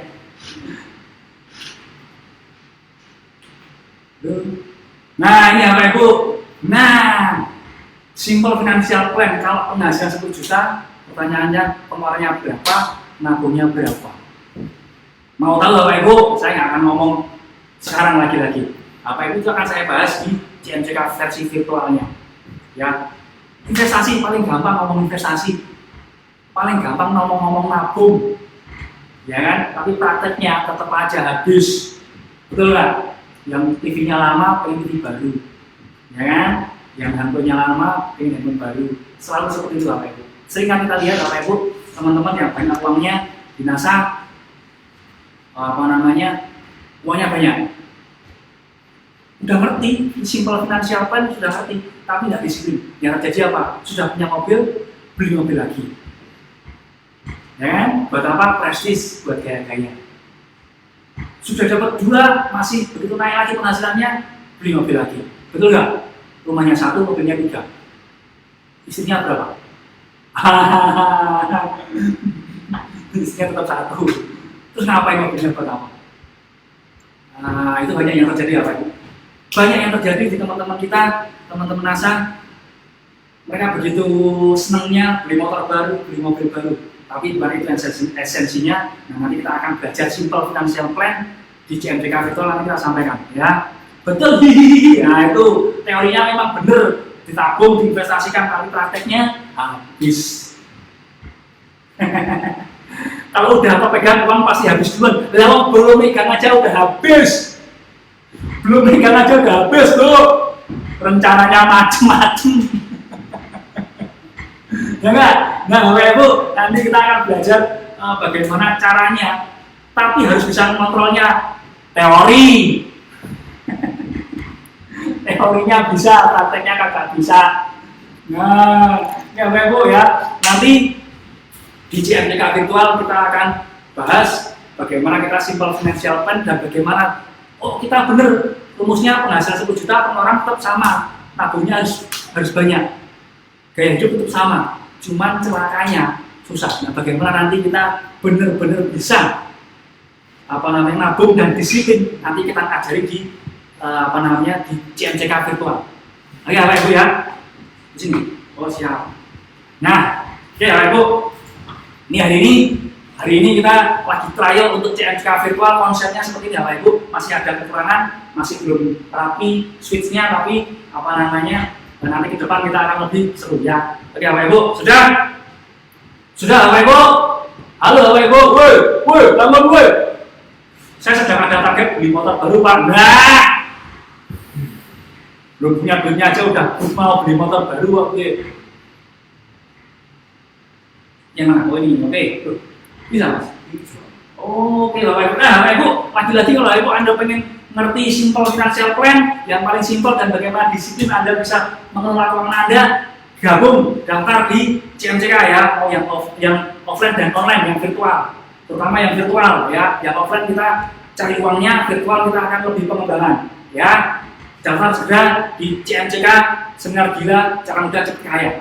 Nah ini ya Bapak Ibu. Nah, simple financial plan. Kalau penghasilan 10 juta, pertanyaannya pengeluarannya berapa, nabungnya berapa? Mau tahu Bapak Ibu? Saya nggak akan ngomong sekarang lagi-lagi. Bapak Ibu itu akan saya bahas di CMCK versi virtualnya. Ya, investasi paling gampang ngomong investasi, paling gampang ngomong nabung, ya kan? Tapi prakteknya tetap aja habis, betul nggak? Yang TV-nya lama, pengen TV baru, ya kan? Yang handphonenya lama, pengen handphone baru, selalu seperti itu Bapak Ibu. Sering kan kita lihat Bapak Ibu, teman-teman yang banyak uangnya binasa, uangnya banyak. Udah ngerti, simple financial plan sudah ngerti, tapi nggak disiplin. Yang terjadi apa? Sudah punya mobil, beli mobil lagi. Ya kan? Buat apa? Prestis, buat gaya-gaya. Sudah dapat 2, masih begitu naik lagi penghasilannya, beli mobil lagi. Betul nggak? Rumahnya 1, mobilnya 3. Istrinya berapa? Istrinya tetap 1. Terus ngapain mobilnya pertama? Nah, itu banyak yang terjadi apa itu? Banyak yang terjadi di teman-teman kita, teman-teman NASA. Mereka begitu senangnya beli motor baru, beli mobil baru. Tapi bukan itu esensinya. Nah, nanti kita akan belajar simple financial plan di CMCK virtual, nanti kita sampaikan. Ya, betul. Nah, itu teorinya memang benar. Ditabung, diinvestasikan, tapi prakteknya habis. Kalau udah pegang uang pasti habis duluan. Kalau belum megang aja udah habis. Belum megang aja udah habis tuh. Rencananya macem-macem. Ya enggak? Nah Bapak Ibu, nanti kita akan belajar bagaimana caranya. Tapi harus bisa mengontrolnya. Teori. Teorinya bisa, prakteknya kagak bisa. Nah, ya Bapak Ibu ya. Nanti di CMCK virtual kita akan bahas bagaimana kita simple financial plan dan bagaimana kita bener rumusnya penghasilan 10 juta pengeluaran tetap sama, tabungnya harus banyak, gaya hidup tetap sama, cuman celakanya susah. Nah bagaimana nanti kita bener-bener bisa nabung dan disiplin, nanti kita ajari di di CMCK virtual. Oke Bapak Ibu ya, di sini. Oh siap. Nah, oke Bapak Ibu. Ini hari ini kita lagi trial untuk CMCK virtual. Konsepnya seperti ini Bapak Ibu, masih ada kekurangan, masih belum rapi switch-nya, tapi dan nanti ke depan kita akan lebih seru ya. Oke Bapak Ibu, sudah Bapak Ibu? Halo Bapak Ibu, woi, bangun woi. Saya sedang ada target beli motor baru Pak. Nah, belum punya duitnya aja udah mau beli motor baru, oke. Yang mana? Oh ini, oke. Bisa Mas? Oke Bapak Ibu. Nah Bapak Ibu, lagi-lagi kalau Ibu Anda pengen ngerti simple financial plan yang paling simple dan bagaimana disiplin Anda bisa mengelola keuangan Anda, gabung daftar di CMCK ya, mau yang offline dan online, yang virtual, terutama yang virtual ya. Yang offline kita cari uangnya, virtual kita akan lebih pengembangan ya. daftar segera di CMCK Seminar Gila Cara Mudah Cepat Kaya.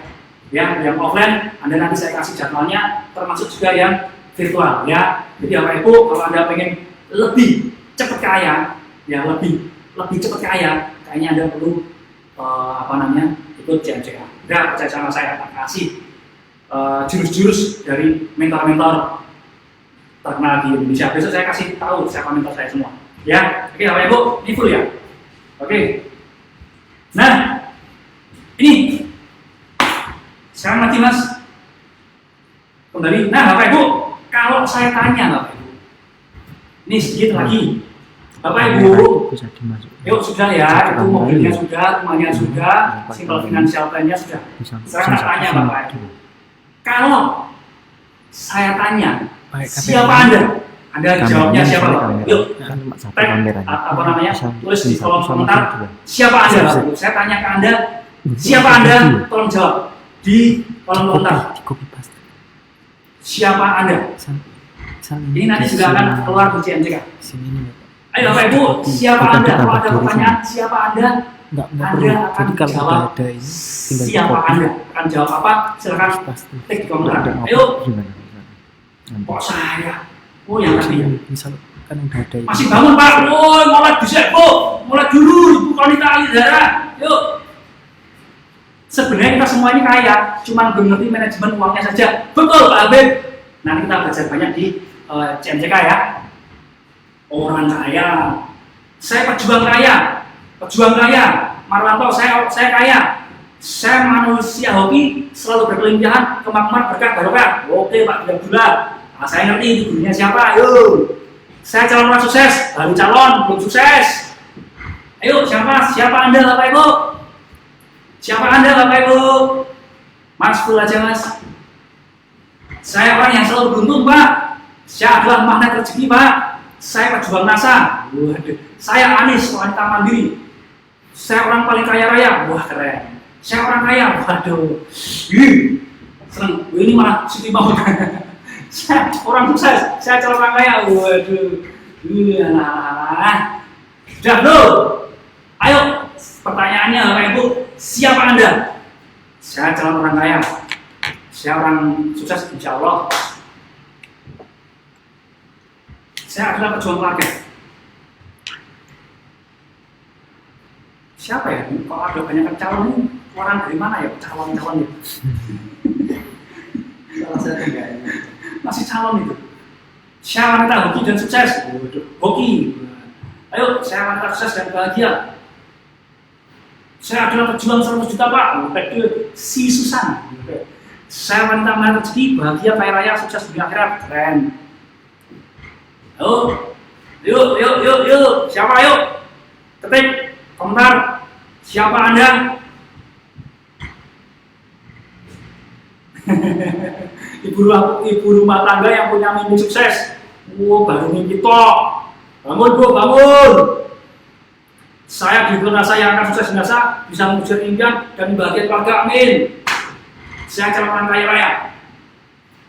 Ya, yang offline Anda nanti saya kasih jadwalnya, termasuk juga yang virtual ya. Jadi Bapak Ibu kalau Anda pengen lebih cepat kaya, ya lebih cepat kaya, kayaknya Anda perlu ikut CMCK. Udah percaya sama saya, akan kasih jurus-jurus dari mentor-mentor terkenal di Indonesia. Besok saya kasih tahu siapa mentor saya semua. Ya, oke Bapak Ibu, ini full ya. Oke. Nah, ini sekarang lagi Mas kembali. Nah Bapak Ibu, kalau saya tanya Bapak Ibu, ini sedikit lagi Bapak Ibu, yuk sudah ya, itu mobilnya sudah, rumahnya sudah, simple financial plan-nya sudah. Sekarang saya tanya Bapak Ibu, kalau saya tanya siapa Anda? Anda jawabnya siapa Bapak? Yuk, tulis di kolom komentar siapa Anda Bapak Ibu. Saya tanya ke Anda, siapa Anda? Tolong jawab di kolom komentar. Siapa Anda? Ini nanti sudah akan keluar di CMCK. Ayo Bapak Ibu, siapa Anda? Kalau ada pertanyaan, siapa Anda? Anda akan jawab siapa Anda? Akan jawab apa? Silakan tik di komentar. Ayo. Kok saya? Oh yang tadi ya? Masih bangun Pak? Oh mulai bisa Bu, mulai dulu, bukan ditali darah. Yuk. Sebenarnya kita semuanya kaya, cuma belum ngerti manajemen uangnya saja. Betul Pak Habib. Nanti kita belajar banyak di CMCK ya. Orang kaya, saya pejuang kaya, Marwanto, saya kaya. Saya manusia hoki, selalu berkelincahan, kemakmur berkah barokah. Oke Pak Gula. Nah, saya ngerti itu gurunya siapa. Ayo. Saya calon orang sukses, baru calon belum sukses. Ayo siapa Anda Bapak Ibu? Siapa Anda Bapak Ibu? Mas full aja Mas. Saya orang yang selalu beruntung Pak. Saya adalah magnet rezeki Pak. Saya pejuang NASA. Waduh. Saya Anies, wanita mandiri. Saya orang paling kaya raya. Wah keren. Saya orang kaya. Waduh. Seneng. Ini malah Siti mau. Saya orang sukses. Saya calon orang kaya. Waduh. Sudah belum? Ayo. Pertanyaannya Bapak Ibu, siapa Anda? Saya calon orang kaya. Saya orang sukses insya Allah. Saya adalah pejuang keluarga. Siapa ya? Kalau ada banyak calon ini, orang dari mana ya? Calon-calon itu. Salah satu enggak ini. Masih calon itu. Saya wanita hoki dan sukses. Hoki. Ayo, saya wanita sukses dan bahagia. Saya adalah pejuang 100 juta Pak. Si Susan. Saya wanita mahal rezeki, bahagia, kaya raya, sukses dunia akhirat. Keren. Yuk. Siapa yuk? Ketik komentar. Siapa Anda? Ibu rumah tangga yang punya mimpi sukses. Baru mimpi tok. Bangun Bu, bangun. Saya di NASA yang akan sukses NASA, bisa mewujud impian dan bahagia keluarga. Amin. Saya calon orang kaya raya.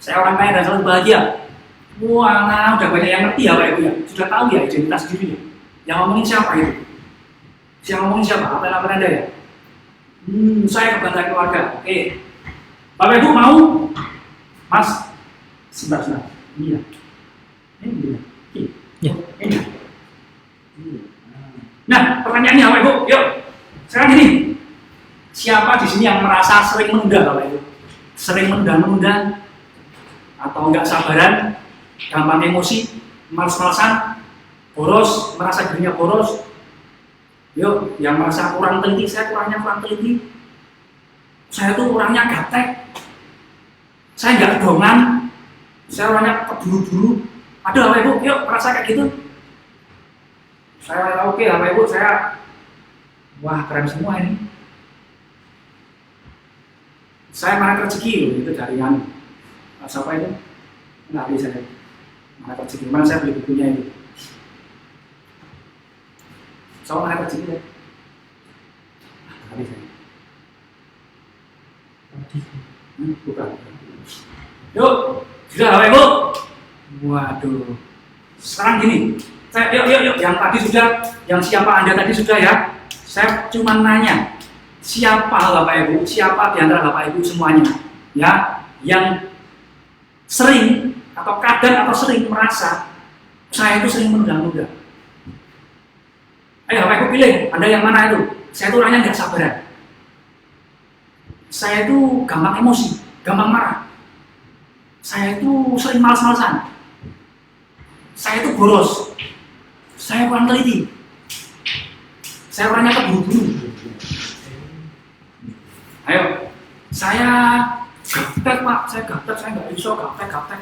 Saya orang kaya dan selalu bahagia. Wah, nah, udah banyak yang ngerti ya Pak Ibu ya. Sudah tahu ya identitas diri ya. Yang ngomongin siapa itu? Yang ngomongin siapa? Apa Anda ya? Saya kebanggaan keluarga. Oke. Bapak Ibu mau? Mas, sebentar. Ini ya. Ini. Nah, pertanyaannya Bapak Ibu, yuk. Sekarang gini. Siapa di sini yang merasa sering menunda Bapak Ibu? Sering menunda atau enggak sabaran, gampang emosi, malas-malasan, boros, merasa dirinya boros. Yuk, yang merasa kurang teliti, saya kurang teliti. Saya tuh orangnya gaptek. Saya enggak kedongan. Saya orangnya keburu-buru. Ada Bapak Ibu, yuk merasa kayak gitu. Saya oke Bapak Ibu, saya wah keren semua ini. Saya mana rezeki loh, itu dari yang siapa itu? Nggak bisa saya. Mana rezeki? Mana saya beli bukunya itu? Soal mana rezeki ya? Nggak bisa. Bukan. Yuk, sudah Bapak Ibu. Waduh. Sekarang gini, yuk. Yang tadi sudah, yang siapa Anda tadi sudah ya. Saya cuma nanya, siapa Bapak Ibu, siapa di antara Bapak Ibu semuanya, ya, yang sering atau kadang atau sering merasa saya itu sering menunda-nunda. Ayo Bapak Ibu pilih, Anda yang mana itu? Saya itu orangnya nggak sabaran. Saya itu gampang emosi, gampang marah. Saya itu sering malas-malasan. Saya itu boros. Saya kurang teliti. Saya orangnya keburu-buru. Ayo, saya gaptek Pak, saya gaptek, saya nggak bisa gaptek.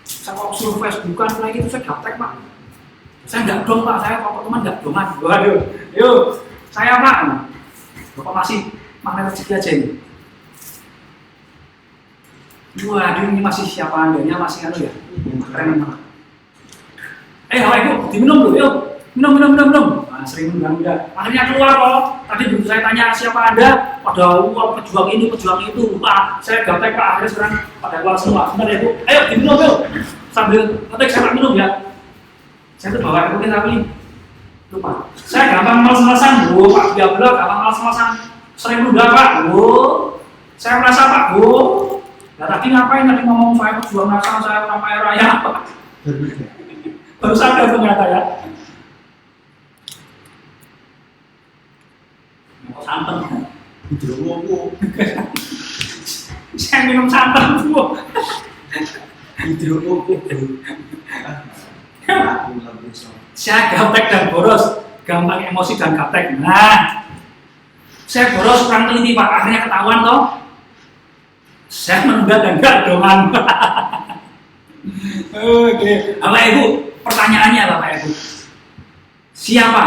Saya kok suruh Facebookan lagi itu saya gaptek Pak. Saya nggak dong Pak, saya kok teman nggak dongan. Waduh, yuk, saya Pak. Bapak masih magnet rezeki aja ini. Waduh, ini masih siapa andanya, masih anu ya? Keren banget. Bapak Ibu, diminum dulu, yuk. Minum. Nah, sering menunda-nunda. Akhirnya keluar kok. Tadi begitu saya tanya siapa Anda, pada pejuang ini, pejuang itu. Pak, saya gaptek Pak. Akhirnya sekarang pada keluar semua. Sebentar ya Bu. Ayo diminum yuk. Sambil ketik saya tak minum ya. Saya tuh bawa mungkin tapi lupa. Saya gampang malas-malasan Bu. Pak dia bilang gampang malas-malasan. Sering menunda Pak Bu. Saya merasa Pak Bu. Nah tadi ngapain tadi ngomong saya pejuang nasional, saya orang kaya raya Pak. Baru sadar ternyata ya. Santan. Hidrokopo. Saya minum santan Bu. Hidrokopo. Saya gaptek dan boros, gampang emosi dan gaptek. Nah, saya boros kurang teliti Pak, akhirnya ketahuan toh. Saya menunda dan gak dongan. Oke, Bapak Ibu, pertanyaannya Bapak Ibu, siapa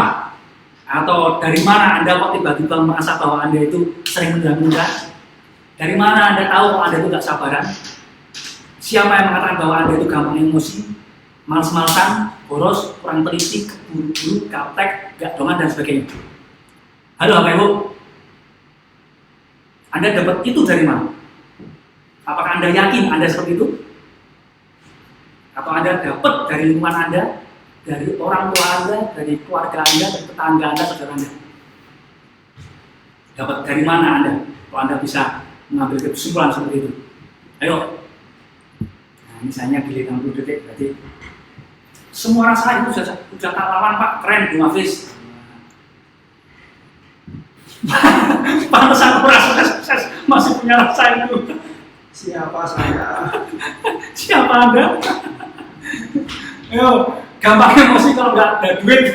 atau dari mana Anda kok tiba-tiba merasa bahwa Anda itu sering menunda-nunda? Dari mana Anda tahu kalau Anda itu gak sabaran? Siapa yang mengatakan bahwa Anda itu gampang emosi, malas-malasan, boros, kurang teliti, keburu-buru, gaptek, gak dongan dan sebagainya? Halo Bapak Ibu, Anda dapat itu dari mana? Apakah Anda yakin Anda seperti itu? Atau Anda dapat dari lingkungan Anda, dari orang tua Anda, dari keluarga Anda, dari tetangga Anda, saudara Anda? Dapat dari mana Anda? Kalau Anda bisa mengambil kesimpulan seperti itu. Ayo. Nah, misalnya di 60 detik, berarti semua rasa itu sudah tak lawan Pak, keren Bung Hafiz. Pantas aku rasa sukses, masih punya rasa itu. Siapa saya? Siapa Anda? Ayo, gampang emosi kalau nggak ada duit.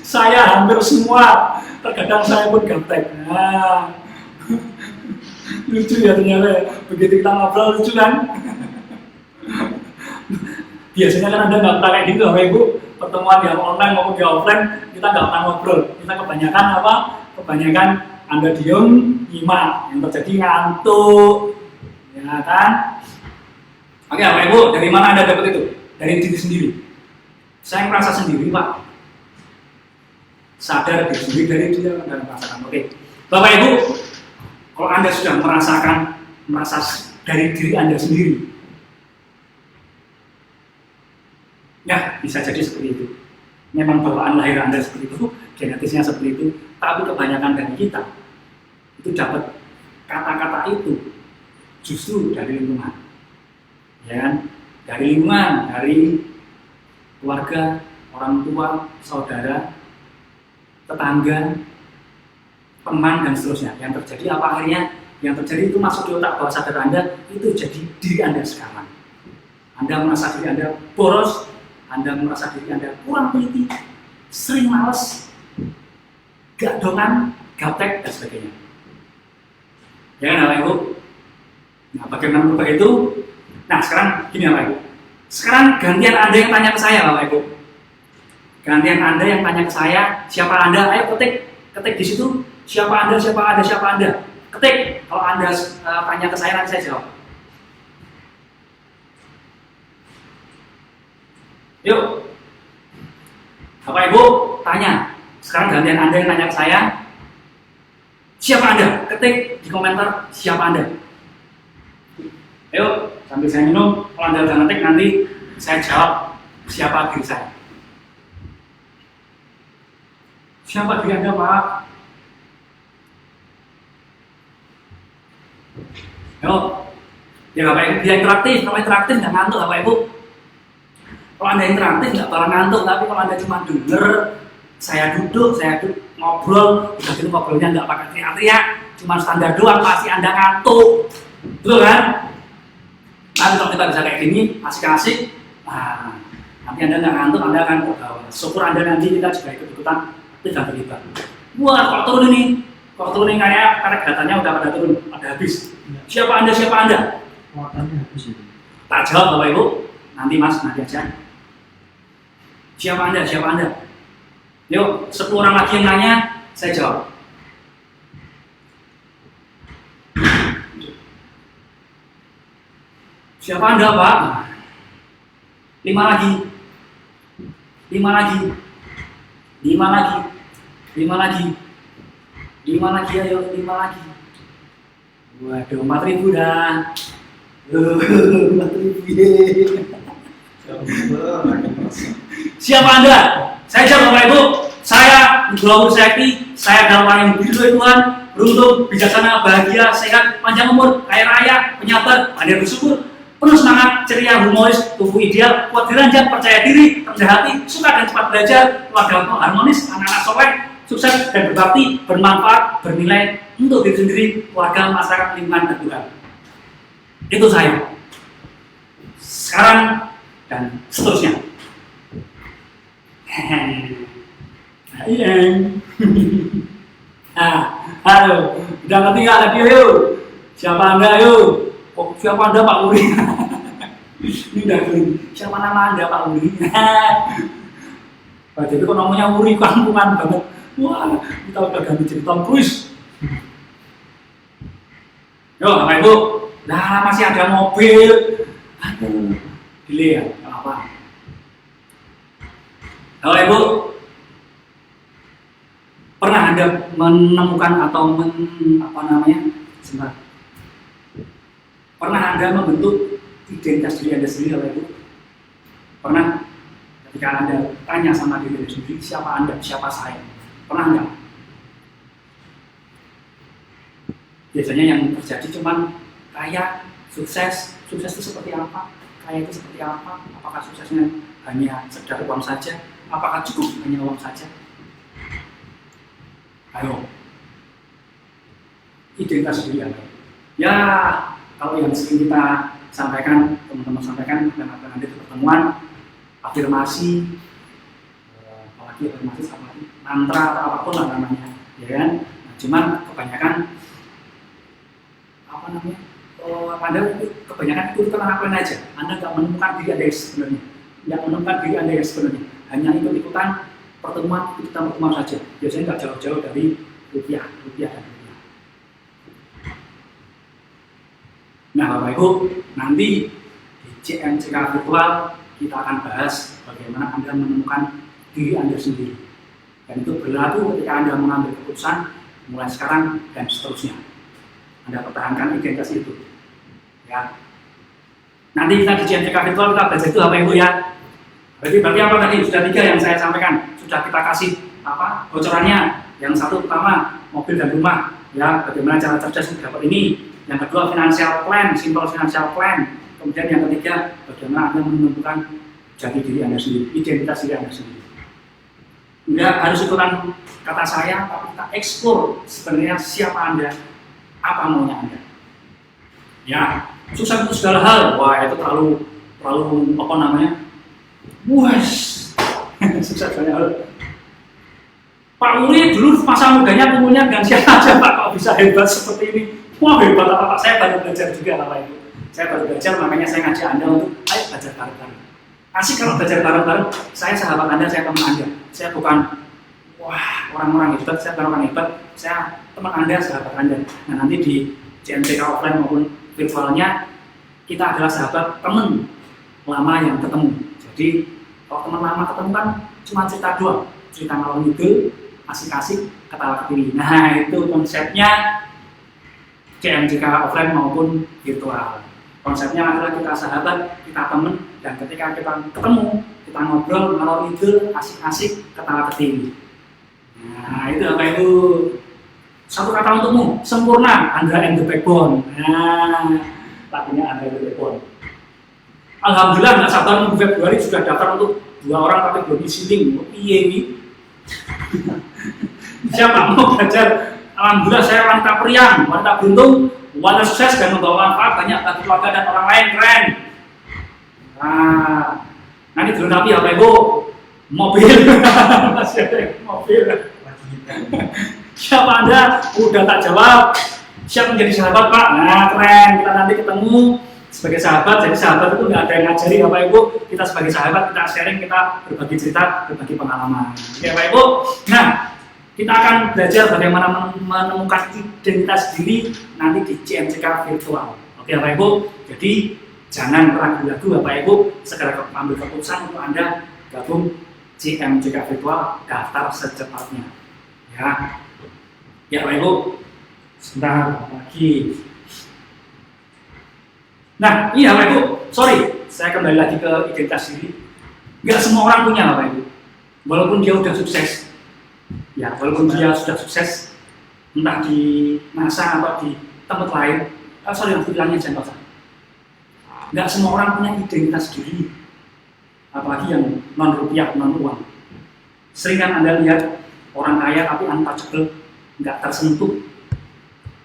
Saya hampir semua, terkadang saya pun gaptek. Nah, lucu ya ternyata. Begitu kita ngobrol lucu kan? Biasanya kan Anda nggak pernah kayak gitu, Bapak Ibu. Pertemuan yang online maupun di offline, kita nggak pernah ngobrol. Kita kebanyakan apa? Kebanyakan Anda diem, nyimak, yang terjadi ngantuk. Ya kan? Oke Bapak Ibu, dari mana Anda dapat itu? Dari diri sendiri. Saya merasa sendiri Pak. Sadar diri sendiri dari dia dan merasakan. Oke, Bapak Ibu, kalau Anda sudah merasa dari diri Anda sendiri, ya bisa jadi seperti itu. Memang bawaan lahir Anda seperti itu, genetisnya seperti itu. Tapi kebanyakan dari kita itu dapat kata-kata itu justru dari lingkungan, ya kan? Dari lingkungan, dari keluarga, orang tua, saudara, tetangga, teman dan seterusnya. Yang terjadi apa akhirnya? Yang terjadi itu masuk di otak bawah sadar Anda, itu jadi diri Anda sekarang. Anda merasa diri Anda boros, Anda merasa diri Anda kurang teliti, sering males, gak dongan, gaptek dan sebagainya. Ya kan Bapak Ibu? Nah, bagaimana merubah itu? Nah, sekarang gini Bapak Ibu. Sekarang gantian Anda yang tanya ke saya Bapak Ibu. Gantian Anda yang tanya ke saya, siapa Anda? Ayo ketik di situ. Siapa Anda? Ketik. Kalau Anda tanya ke saya, nanti saya jawab. Yuk. Bapak Ibu, tanya. Sekarang gantian Anda yang tanya ke saya. Siapa Anda? Ketik di komentar siapa Anda. Ayo, sambil saya minum, kalau Anda udah ngetik nanti saya jawab siapa diri saya. Siapa diri Anda, Pak? Yo, ya Bapak Ibu, dia interaktif. Kalau interaktif nggak ngantuk Bapak Ibu. Kalau Anda interaktif nggak bakal ngantuk, tapi kalau Anda cuma denger, saya duduk ngobrol, udah gitu ngobrolnya nggak pakai teriak-teriak, cuma standar doang, pasti Anda ngantuk, betul kan? Tapi kalau kita bisa kayak gini, asik-asik, nah, nanti Anda nggak ngantuk, Anda akan terbawa. Syukur Anda nanti kita juga ikut-ikutan tidak terlibat. Wah, kok turun ini? Kok turun ini karena datanya udah pada turun, pada habis. Siapa Anda? Siapa Anda? Kuatannya habis itu. Tak jawab Bapak Ibu, nanti Mas, nanti aja. Siapa Anda? Siapa Anda? Yuk, 10 orang lagi yang nanya, saya jawab. Siapa Anda, Pak? 5 lagi. 5 lagi. 5 lagi. 5 lagi. 5 lagi, ayo, 5 lagi. Waduh, 4.000 dah. 4.000 ye. Siapa Anda? Saya jawab Bapak Ibu. Saya Nugroho Sekti. Saya dalam yang diridhoi Tuhan, beruntung, bijaksana, bahagia, sehat, panjang umur, kaya raya, penyabar, pandai bersyukur, penuh semangat, ceria, humoris, tubuh ideal, kuat diranjang, percaya diri, rendah hati, suka dan cepat belajar, keluarga harmonis, anak-anak soleh, sukses dan berbakti, bermanfaat, bernilai untuk diri sendiri, keluarga, masyarakat, lingkungan, dan Tuhan. Itu saya. Sekarang dan seterusnya. Iya. Halo, udah ngerti nggak tadi yuk? Siapa Anda yuk? Oh, siapa Anda Pak Uri? Ini udah siapa nama Anda Pak Uri? Pak jadi kok namanya Uri, kampungan banget. Wah, kita udah ganti jadi Tom Cruise. Yo, Bapak Ibu, nah masih ada mobil. Aduh, delay ya, nggak apa. Bapak Ibu, pernah Anda menemukan atau pernah Anda membentuk identitas diri Anda sendiri, Bapak Ibu? Pernah? Ketika Anda tanya sama diri Anda sendiri, siapa Anda, siapa saya? Pernah enggak? Biasanya yang terjadi cuman kaya, sukses itu seperti apa? Kaya itu seperti apa? Apakah suksesnya hanya sekedar uang saja? Apakah cukup hanya uang saja? Ayo, identitas diri Anda. Ya, kalau yang sering kita sampaikan, teman-teman sampaikan dan nanti pertemuan, afirmasi, apalagi afirmasi sama mantra atau apapun lah namanya, ya kan? Nah, cuman kebanyakan Anda kebanyakan itu lakukan aja. Anda nggak menemukan diri Anda sebenarnya, nggak menemukan diri Anda sebenarnya. Hanya ikut-ikutan pertemuan saja. Biasanya nggak jauh-jauh dari rupiah. Nah, Bapak Ibu, nanti di CMCK virtual kita akan bahas bagaimana Anda menemukan diri Anda sendiri. Dan itu berlaku ketika Anda mengambil keputusan mulai sekarang dan seterusnya. Anda pertahankan identitas itu. Ya. Nanti kita di CMCK virtual kita belajar itu Bapak Ibu ya. Berarti apa tadi? Sudah 3 yang saya sampaikan. Sudah kita kasih bocorannya. Yang satu pertama mobil dan rumah. Ya, bagaimana cara cerdas untuk dapat ini. Yang kedua financial plan, simple financial plan. Kemudian yang ketiga bagaimana Anda menentukan jati diri Anda sendiri, identitas diri Anda sendiri. Enggak harus ikutan kata saya, tapi kita eksplor sebenarnya siapa Anda, apa maunya Anda. Ya, sukses untuk segala hal. Wah, itu terlalu apa namanya? Sukses segala hal. Pak Uri dulu masa mudanya umurnya dengan siapa aja Pak, kok bisa hebat seperti ini? Wah, hebat apa Pak, saya baru belajar juga Bapak Ibu. Saya baru belajar, makanya saya ngajak Anda untuk ayo belajar bareng-bareng. Asik kalau belajar bareng-bareng, saya sahabat Anda, saya teman Anda. Saya bukan orang-orang hebat, saya bukan orang hebat, saya teman Anda, sahabat Anda. Nah, nanti di CMCK offline maupun virtualnya kita adalah sahabat teman lama yang ketemu. Jadi kalau teman lama ketemu kan cuma cerita doang, cerita ngalor ngidul, asik-asik, ketawa ketiwi. Nah, itu konsepnya CMCK offline maupun virtual. Konsepnya adalah kita sahabat, kita teman, dan ketika kita ketemu, kita ngobrol, ngalor ngidul, asik-asik, ketawa ketiwi. Nah, itu Bapak Ibu. Satu kata untukmu, sempurna, Andra and the Backbone. Nah, lagunya Andra and the Backbone. Alhamdulillah nggak sabar nunggu Februari sudah daftar untuk 2 orang tapi belum isi link. Iya ini. Siapa mau belajar? Alhamdulillah saya wanita periang, wanita beruntung, wanita sukses dan membawa manfaat banyak bagi keluarga dan orang lain. Keren. Nah, nanti dilengkapi Bapak Ibu mobil. Masih ada mobil. Siapa Anda? Udah tak jawab. Siap menjadi sahabat Pak? Nah keren, kita nanti ketemu sebagai sahabat. Jadi sahabat itu nggak ada yang ngajari Bapak Ibu. Kita sebagai sahabat, kita sharing, kita berbagi cerita, berbagi pengalaman. Oke Bapak Ibu. Nah, kita akan belajar bagaimana menemukan identitas diri nanti di CMCK virtual. Oke Bapak Ibu. Jadi jangan ragu-ragu Bapak Ibu, segera ambil keputusan untuk Anda gabung CMCK virtual, daftar secepatnya. Ya Bapak Ibu, sebentar lagi. Nah, iya Bapak Ibu, sorry, saya kembali lagi ke identitas diri. Nggak semua orang punya Bapak Ibu, walaupun dia sudah sukses. Ya, walaupun dia sudah sukses, entah di NASA atau di tempat lain. Sorry, yang bilangnya jangan usah. Nggak semua orang punya identitas diri, apalagi yang non rupiah, non uang. Sering kan Anda lihat orang kaya tapi untouchable, nggak tersentuh.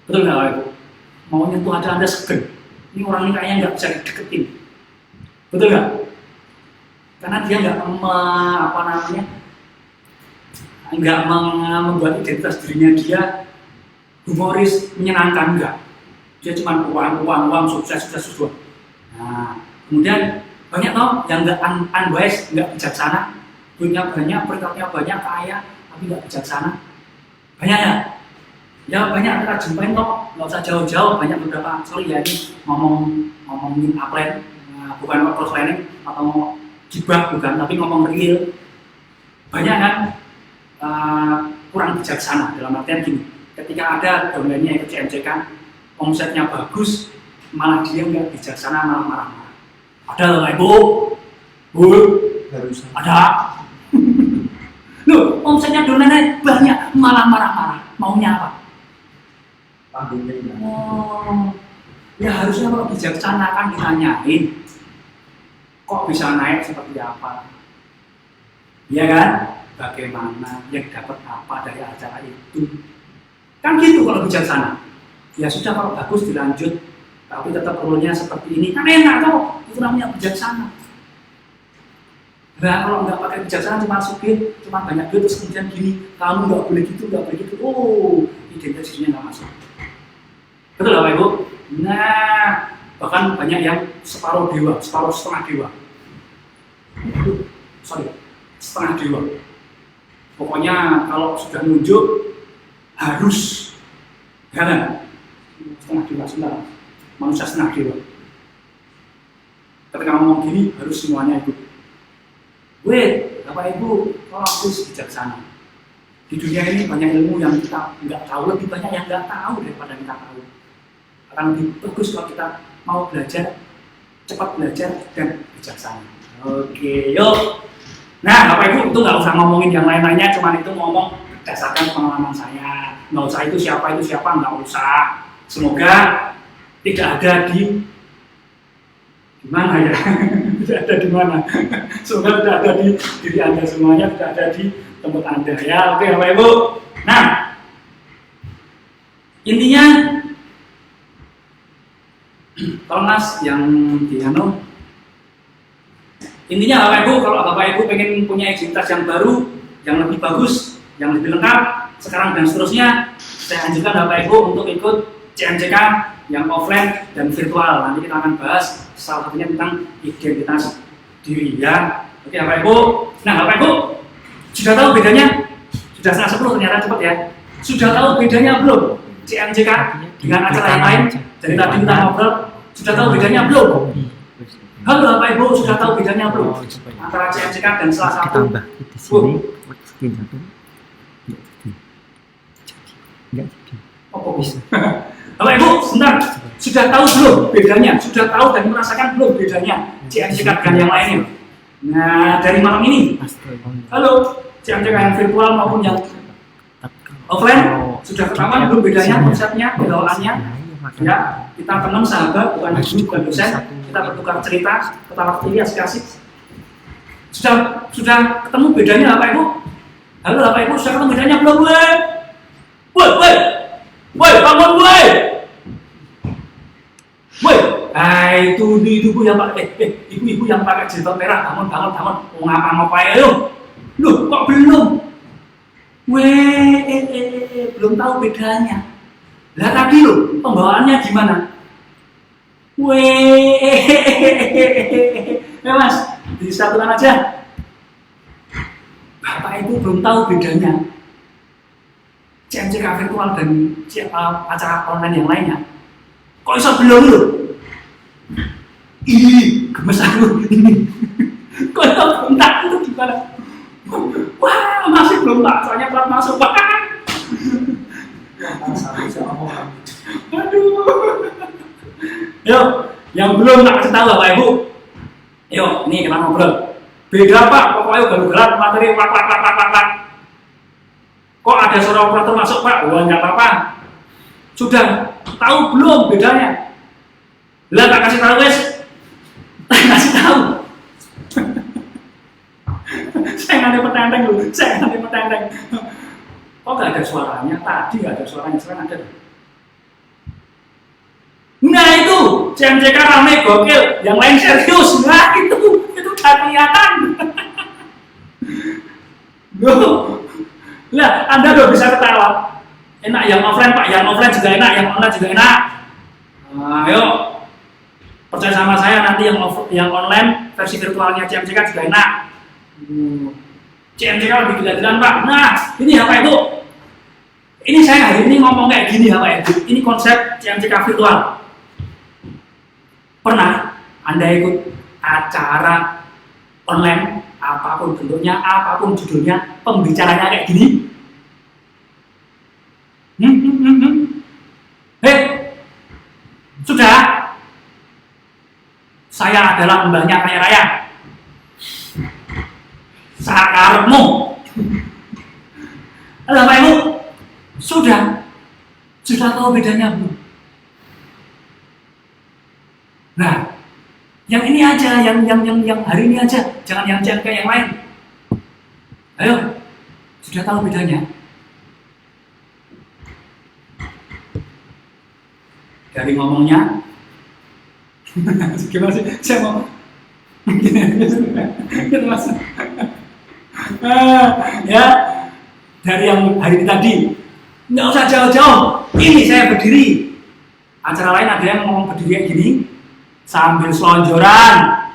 Betul nggak Pak Ibu? Mau nyentuh aja Anda segen. Ini orang ini kayaknya nggak bisa dideketin. Betul nggak? Karena dia nggak nggak membuat identitas dirinya dia humoris, menyenangkan, enggak. Dia cuma uang, sukses. Nah, kemudian banyak toh yang nggak unwise, nggak bijaksana, punya banyak, berkatnya banyak, kaya, tapi nggak bijaksana. Banyak ya? Ya banyak kita jumpain toh, nggak usah jauh-jauh, banyak beberapa. Sorry ya ini ngomongin upline, bukan cross planning atau gibah bukan, tapi ngomong real. Banyak kan kurang bijaksana dalam artian gini. Ketika ada domainnya itu CMCK, omsetnya bagus, malah dia nggak bijaksana, malah marah-marah. Ada lah Ibu, Harus ada. Loh, omsetnya domainnya banyak, malah marah-marah. Maunya apa? panggungnya ini. Oh, ya harusnya kalau bijaksana kan ditanyain, kok bisa naik seperti apa? Iya kan? Bagaimana yang dapat apa dari acara itu? Kan gitu kalau bijaksana. Ya sudah kalau bagus dilanjut, tapi tetap rule-nya seperti ini kan enak toh, itu namanya bijaksana. Nah kalau nggak pakai bijaksana cuma supir, cuma banyak duit terus kemudian gini, kamu nggak boleh gitu, oh identitas dirinya nggak masuk. Betul nggak Pak Ibu? Nah bahkan banyak yang separuh dewa, separuh setengah dewa. Setengah dewa. Pokoknya kalau sudah nunjuk harus, jangan setengah dewa sebentar, manusia setengah dewa. Ketika ngomong gini harus semuanya ikut. Wait, Bapak Ibu, kalau aku bijaksana. Di dunia ini banyak ilmu yang kita nggak tahu, lebih banyak yang nggak tahu daripada kita tahu. Akan lebih bagus kalau kita mau belajar, cepat belajar dan bijaksana. Oke, yuk. Nah, Bapak Ibu itu nggak usah ngomongin yang lain-lainnya, cuma itu ngomong berdasarkan pengalaman saya. Nggak usah itu siapa, nggak usah. Semoga tidak ada di mana ya, tidak ada di mana. Semoga tidak ada di diri Anda semuanya, tidak ada di tempat Anda ya. Oke, Bapak Ibu. Nah, intinya kalau Mas yang di intinya Bapak Ibu, kalau Bapak Ibu pengen punya identitas yang baru, yang lebih bagus, yang lebih lengkap, sekarang dan seterusnya, saya anjurkan Bapak Ibu untuk ikut CMCK yang offline dan virtual. Nanti kita akan bahas salah satunya tentang identitas diri ya. Oke Bapak Ibu. Nah Bapak Ibu, sudah tahu bedanya? Sudah setengah 10 ternyata cepat ya. Sudah tahu bedanya belum? CMCK dengan acara yang lain? Dari tadi kita ngobrol, sudah tahu bedanya belum? Halo Bapak Ibu, sudah tahu bedanya belum? Antara CMCK dan salah satu. Bapak Ibu, sebentar. Sudah tahu belum bedanya? Sudah tahu dan merasakan belum bedanya CMCK dengan yang lainnya? Nah, dari malam ini. Halo, CMCK yang virtual maupun yang Offline sudah ketahuan belum bedanya konsepnya, pergawalannya? Ya, kita teman sahabat, bukan guru, bukan dosen. Kita bertukar cerita, ketawa ketiwi, asik-asik. Sudah ketemu bedanya Bapak Ibu? Halo Bapak Ibu, sudah ketemu bedanya belum? Woi, bangun woi. Woi, itu ibu yang pakai ibu yang pakai jilbab merah, bangun. Mau ngapa-ngapain ayo? Loh, kok belum? Belum tahu bedanya. Lah tadi loh, pembawaannya gimana? Mas, disatukan aja. Bapak Ibu belum tahu bedanya CMCK virtual dan acara online yang lainnya. Kok bisa belum loh? Ih, gemes aku ini. Kok belum tahu itu gimana? Wah, masih belum tak, soalnya plat masuk Pak. Aduh. Yuk, yang belum tak kasih tahu Bapak Ibu. Yuk, nih kita ngobrol. Beda Pak, pokoknya galu-galan materi pak. Kok ada suara operator masuk Pak? Wah, nggak apa-apa. Sudah tahu belum bedanya? Lah tak kasih tahu wes. Tak kasih tahu. Saya nggak ada petenteng loh. Kok nggak ada suaranya? Tadi nggak ada suaranya, sekarang ada. Nah itu, CMCK rame gokil, yang lain serius. Nah itu nggak kelihatan. Loh, lah Anda udah bisa ketawa. Enak yang offline Pak, yang offline juga enak, yang online juga enak. Ayo, percaya sama saya nanti yang online versi virtualnya CMCK juga enak. CMCK lebih gila-gilaan Pak. Nah, ini Bapak Ibu. Ini saya hari ini ngomong kayak gini Bapak Ibu. Ini konsep CMCK virtual. Pernah Anda ikut acara online, apapun bentuknya, apapun judulnya, pembicaranya kayak gini? Sudah. Saya adalah mbahnya kaya raya. Sakarepmu. Bapak Ibu, sudah tahu bedanya belum? Nah, yang ini aja, yang hari ini aja, jangan yang kayak yang lain. Ayo, sudah tahu bedanya? Dari ngomongnya, gimana sih? Saya mau, gitu mas. Ya, dari yang hari ini tadi, nggak usah jauh-jauh. Ini saya berdiri. Acara lain ada yang ngomong berdiri kayak gini, sambil selonjoran.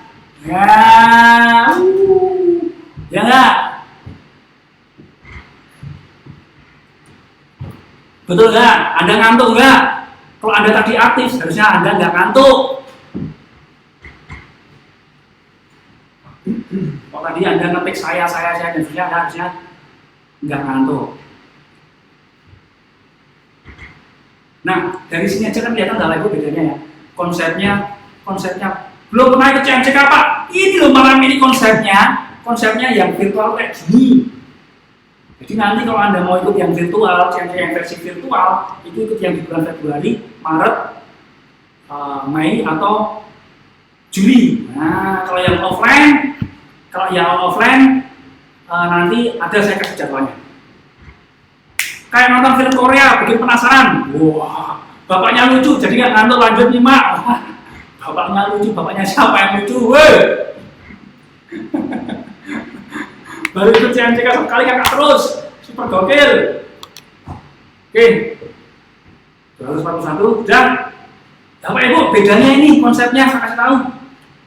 Ya nggak? Betul nggak? Anda ngantuk nggak? Kalau Anda tadi aktif, harusnya Anda nggak ngantuk. Kalau tadi Anda ngetik saya, dan Anda harusnya nggak ngantuk. Nah, dari sini aja kan kelihatan nggak lagi bedanya ya. Konsepnya belum pernah ikut CMCK Pak. Ini loh malam ini konsepnya yang virtual kayak gini. Jadi nanti kalau Anda mau ikut yang virtual, yang versi virtual, itu ikut yang di bulan Februari, Maret, Mei atau Juli. Nah, kalau yang offline, nanti ada saya kasih jadwalnya. Kayak nonton film Korea, bikin penasaran. Wah, bapaknya lucu, jadi nggak ngantuk lanjut nyimak. Bapaknya lucu, bapaknya siapa yang lucu? Weh. Baru ikut CMCK sekali kakak terus, super gokil. Oke, 241, udah. Bapak Ibu, bedanya ini konsepnya saya kasih tahu.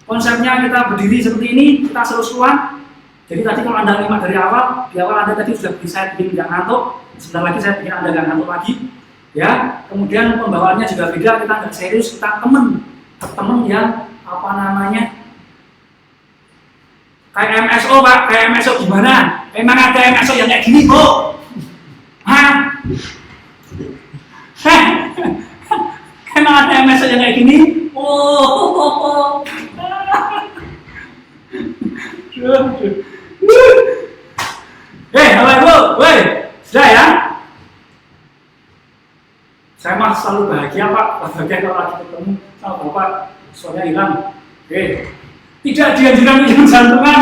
Konsepnya kita berdiri seperti ini, kita seru-seruan. Jadi tadi kalau Anda nyimak dari awal, di awal Anda tadi sudah bisa bikin nggak ngantuk. Sebentar lagi saya bikin Anda nggak ngantuk lagi. Ya, kemudian pembawaannya juga beda, kita nggak serius, kita temen yang apa namanya? Kayak MSO Pak, kayak MSO gimana? Emang ada MSO yang kayak gini kok? Hah? Emang ada MSO yang kayak gini? Oh. Bapak Ibu, sudah ya? selalu bahagia Pak, bahagia kalau lagi ketemu sama Bapak, suaranya hilang. Oke, tidak dianjurkan minum jantungan.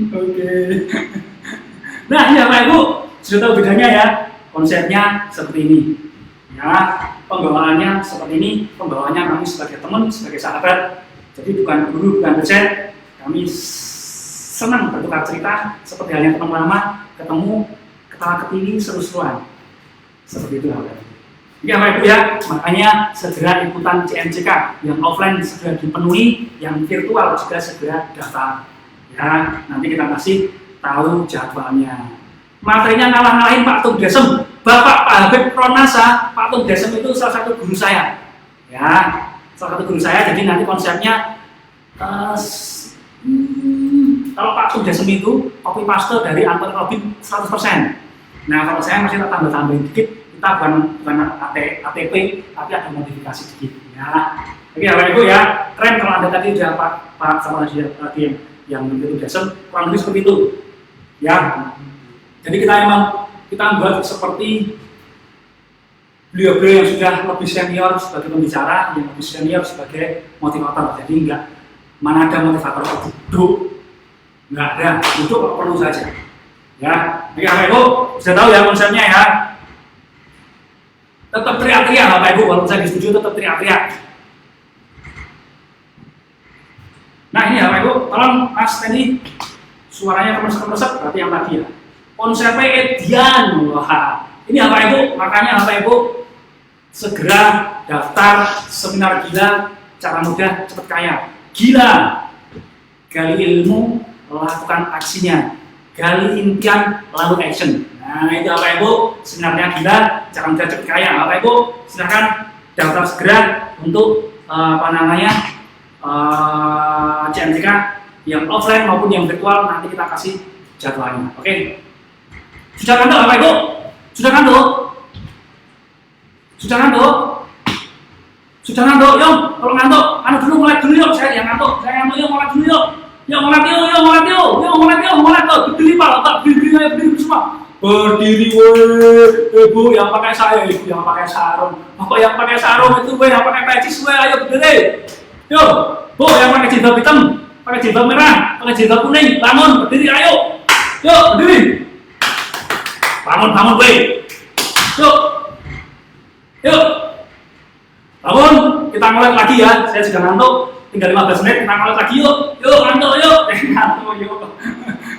Oke. Nah, ini Bapak Ibu sudah tahu bedanya ya, konsepnya seperti ini. Ya, pembawaannya seperti ini, pembawaannya kami sebagai teman, sebagai sahabat. Jadi bukan guru, bukan dosen. Kami senang bertukar cerita seperti halnya teman lama, ketemu, ketawa ketiwi, seru-seruan. Seperti itu Bapak Ibu. Ya Bapak Ibu ya, makanya segera ikutan CMCK, yang offline segera dipenuhi, yang virtual juga segera daftar. Ya, nanti kita kasih tahu jadwalnya. Materinya ngalah-ngalahin Pak Tung Desem, Bapak Pak Habib Pronasa. Pak Tung Desem itu salah satu guru saya. Ya, salah satu guru saya. Jadi nanti konsepnya kalau Pak Tung Desem itu copy paste dari Anthony Robbins 100%. Nah, kalau saya masih tambah-tambahin dikit. Kita bukan ATP, tapi ada modifikasi sedikit. Ya, oke Bapak Ibu ya, keren kalau Anda tadi sudah Pak sama tadi yang itu Desem, kurang lebih seperti itu. Ya, jadi kita buat seperti beliau-beliau yang sudah lebih senior sebagai pembicara, yang lebih senior sebagai motivator. Jadi mana ada motivator duduk, nggak ada, duduk perlu saja. Ya, oke Bapak Ibu sudah tahu ya konsepnya ya. Tetap teriak-teriak Bapak Ibu, walaupun saya setuju tetap teriak-teriak. Nah ini Bapak Ibu, tolong Mas Teni suaranya kemeset-kemeset, berarti yang tadi ya. Konsepnya Edian, wah ini Bapak Ibu, makanya Bapak Ibu segera daftar seminar gila, cara mudah cepat kaya. Gila, gali ilmu, lakukan aksinya, gali impian, lalu action. Nah itu Bapak Ibu, seminarnya gila, cara mudah cepat kaya. Bapak Ibu silakan daftar segera untuk CMCK yang offline maupun yang virtual, nanti kita kasih jadwalnya. Oke. Sudah ngantuk Bapak Ibu? Sudah ngantuk? Sudah ngantuk? Sudah ngantuk? Yuk, kalau ngantuk, dulu mulai dulu yuk. Saya yang ngantuk, yuk mulai dulu yuk. Yuk mulai yuk. Berdiri Pak, tak berdiri semua. Berdiri Ibu yang pakai saya, Ibu yang pakai sarung. Bapak yang pakai sarung itu, yang pakai peci semua, ayo berdiri. Yuk, Bu yang pakai jilbab hitam, pakai jilbab merah, pakai jilbab kuning, bangun, berdiri, ayo. Yuk, berdiri. Bangun, weh. Yuk. Bangun, kita mulai lagi ya. Saya juga ngantuk, tinggal 15 menit, kita mulai lagi yuk. Yuk, ngantuk yuk. Ngantuk yuk.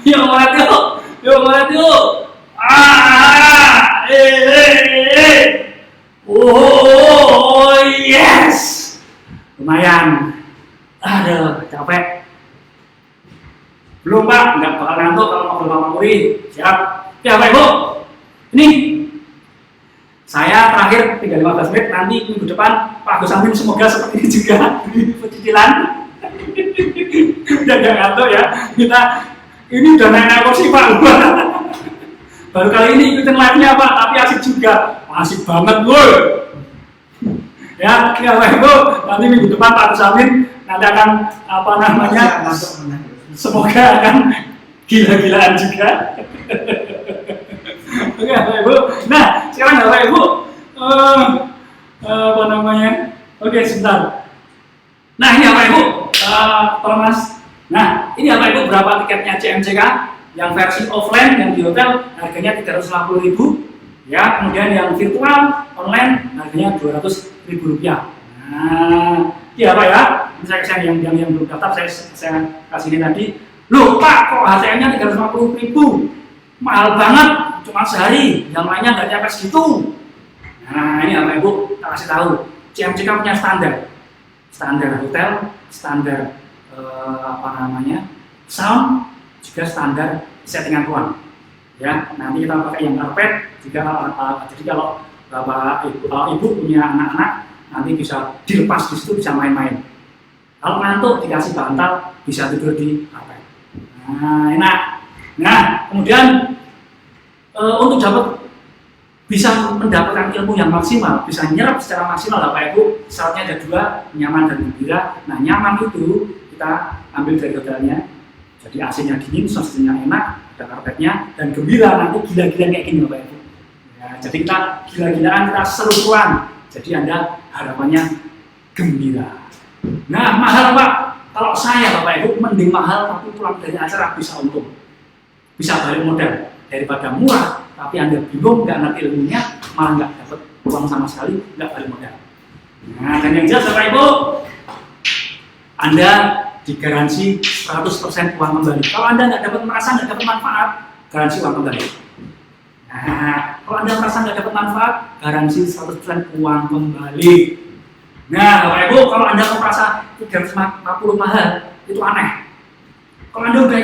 Yuk, mulai yuk. Oh, yes. Lumayan. Aduh, capek. Belum Pak, nggak bakal ngantuk kalau ngobrol sama Muri. Siap. Ya Bapak Ibu, ini saya terakhir tinggal 15 menit, nanti minggu depan Pak Agus Amin semoga seperti ini juga di pecicilan. Jangan ngantuk ya, kita ini udah naik kursi Pak. Baru kali ini ikutin live-nya Pak, tapi asik juga, asik banget boy. Ya Bapak Ibu, nanti minggu depan Pak Agus Amin nanti akan semoga akan gila-gilaan juga. Oke Bapak Ibu, nah sekarang Bapak Ibu oke sebentar. Nah ini Bapak Ibu, tolong Mas. Nah ini Bapak Ibu berapa tiketnya CMCK yang versi offline yang di hotel harganya 350.000 ya, kemudian yang virtual online harganya 200.000 rupiah. Nah iya Pak ya, ini saya kasih yang belum daftar, saya kasih ini tadi. Loh Pak, kok HTM-nya 350.000? Mahal banget, cuma sehari, yang lainnya nggak nyampe segitu. Nah ini Bapak Ibu, kita kasih tahu, CMCK punya standar hotel, standar sound, juga standar settingan ruang. Ya, nanti kita pakai yang karpet, juga jadi kalau Bapak Ibu punya anak-anak, nanti bisa dilepas di situ, bisa main-main. Kalau ngantuk dikasih bantal, bisa tidur di karpet. Nah enak. Nah, kemudian untuk bisa mendapatkan ilmu yang maksimal, bisa nyerap secara maksimal Bapak Ibu, syaratnya ada 2, nyaman dan gembira. Nah, nyaman itu kita ambil dari hotelnya, jadi AC-nya dingin, sound system-nya enak, ada karpetnya, dan gembira nanti gila-gila kayak gini Bapak Ibu. Ya, jadi kita gila-gilaan, kita seru-seruan. Jadi Anda harapannya gembira. Nah, mahal Pak. Kalau saya Bapak Ibu mending mahal tapi pulang dari acara bisa untung. Bisa balik modal daripada murah tapi Anda bingung, nggak ngerti ilmunya, malah nggak dapat uang sama sekali, nggak balik modal. Nah, dan yang jelas Bapak Ibu, Anda digaransi 100% uang kembali. Kalau Anda merasa nggak dapat manfaat, garansi uang kembali. Nah, kalau Anda merasa nggak dapat manfaat, garansi 100% uang kembali. Nah, Bapak Ibu, kalau Anda merasa 350 mahal, itu aneh. Kalau Anda udah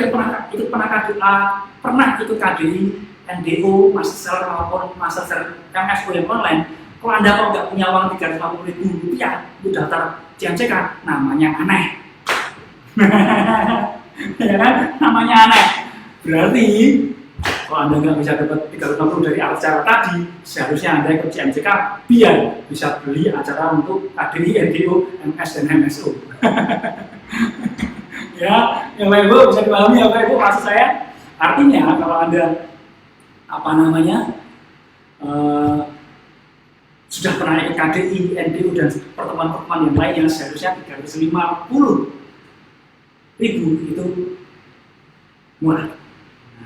pernah ikut KDI, NDO, Master maupun Master MSO yang online, kalau Anda kok nggak punya uang 350.000 rupiah, itu daftar CMCK, namanya aneh. Ya kan? Namanya aneh. Berarti kalau Anda nggak bisa dapat 350 dari acara tadi, seharusnya Anda ikut CMCK biar bisa beli acara untuk KDI, NDO, MS, dan MSO. Ya, Bapak Ibu bisa dipahami ya Bapak Ibu maksud saya. Artinya kalau Anda sudah pernah ikut KDI, NDO, dan pertemuan-pertemuan yang lainnya, seharusnya 350.000 itu murah.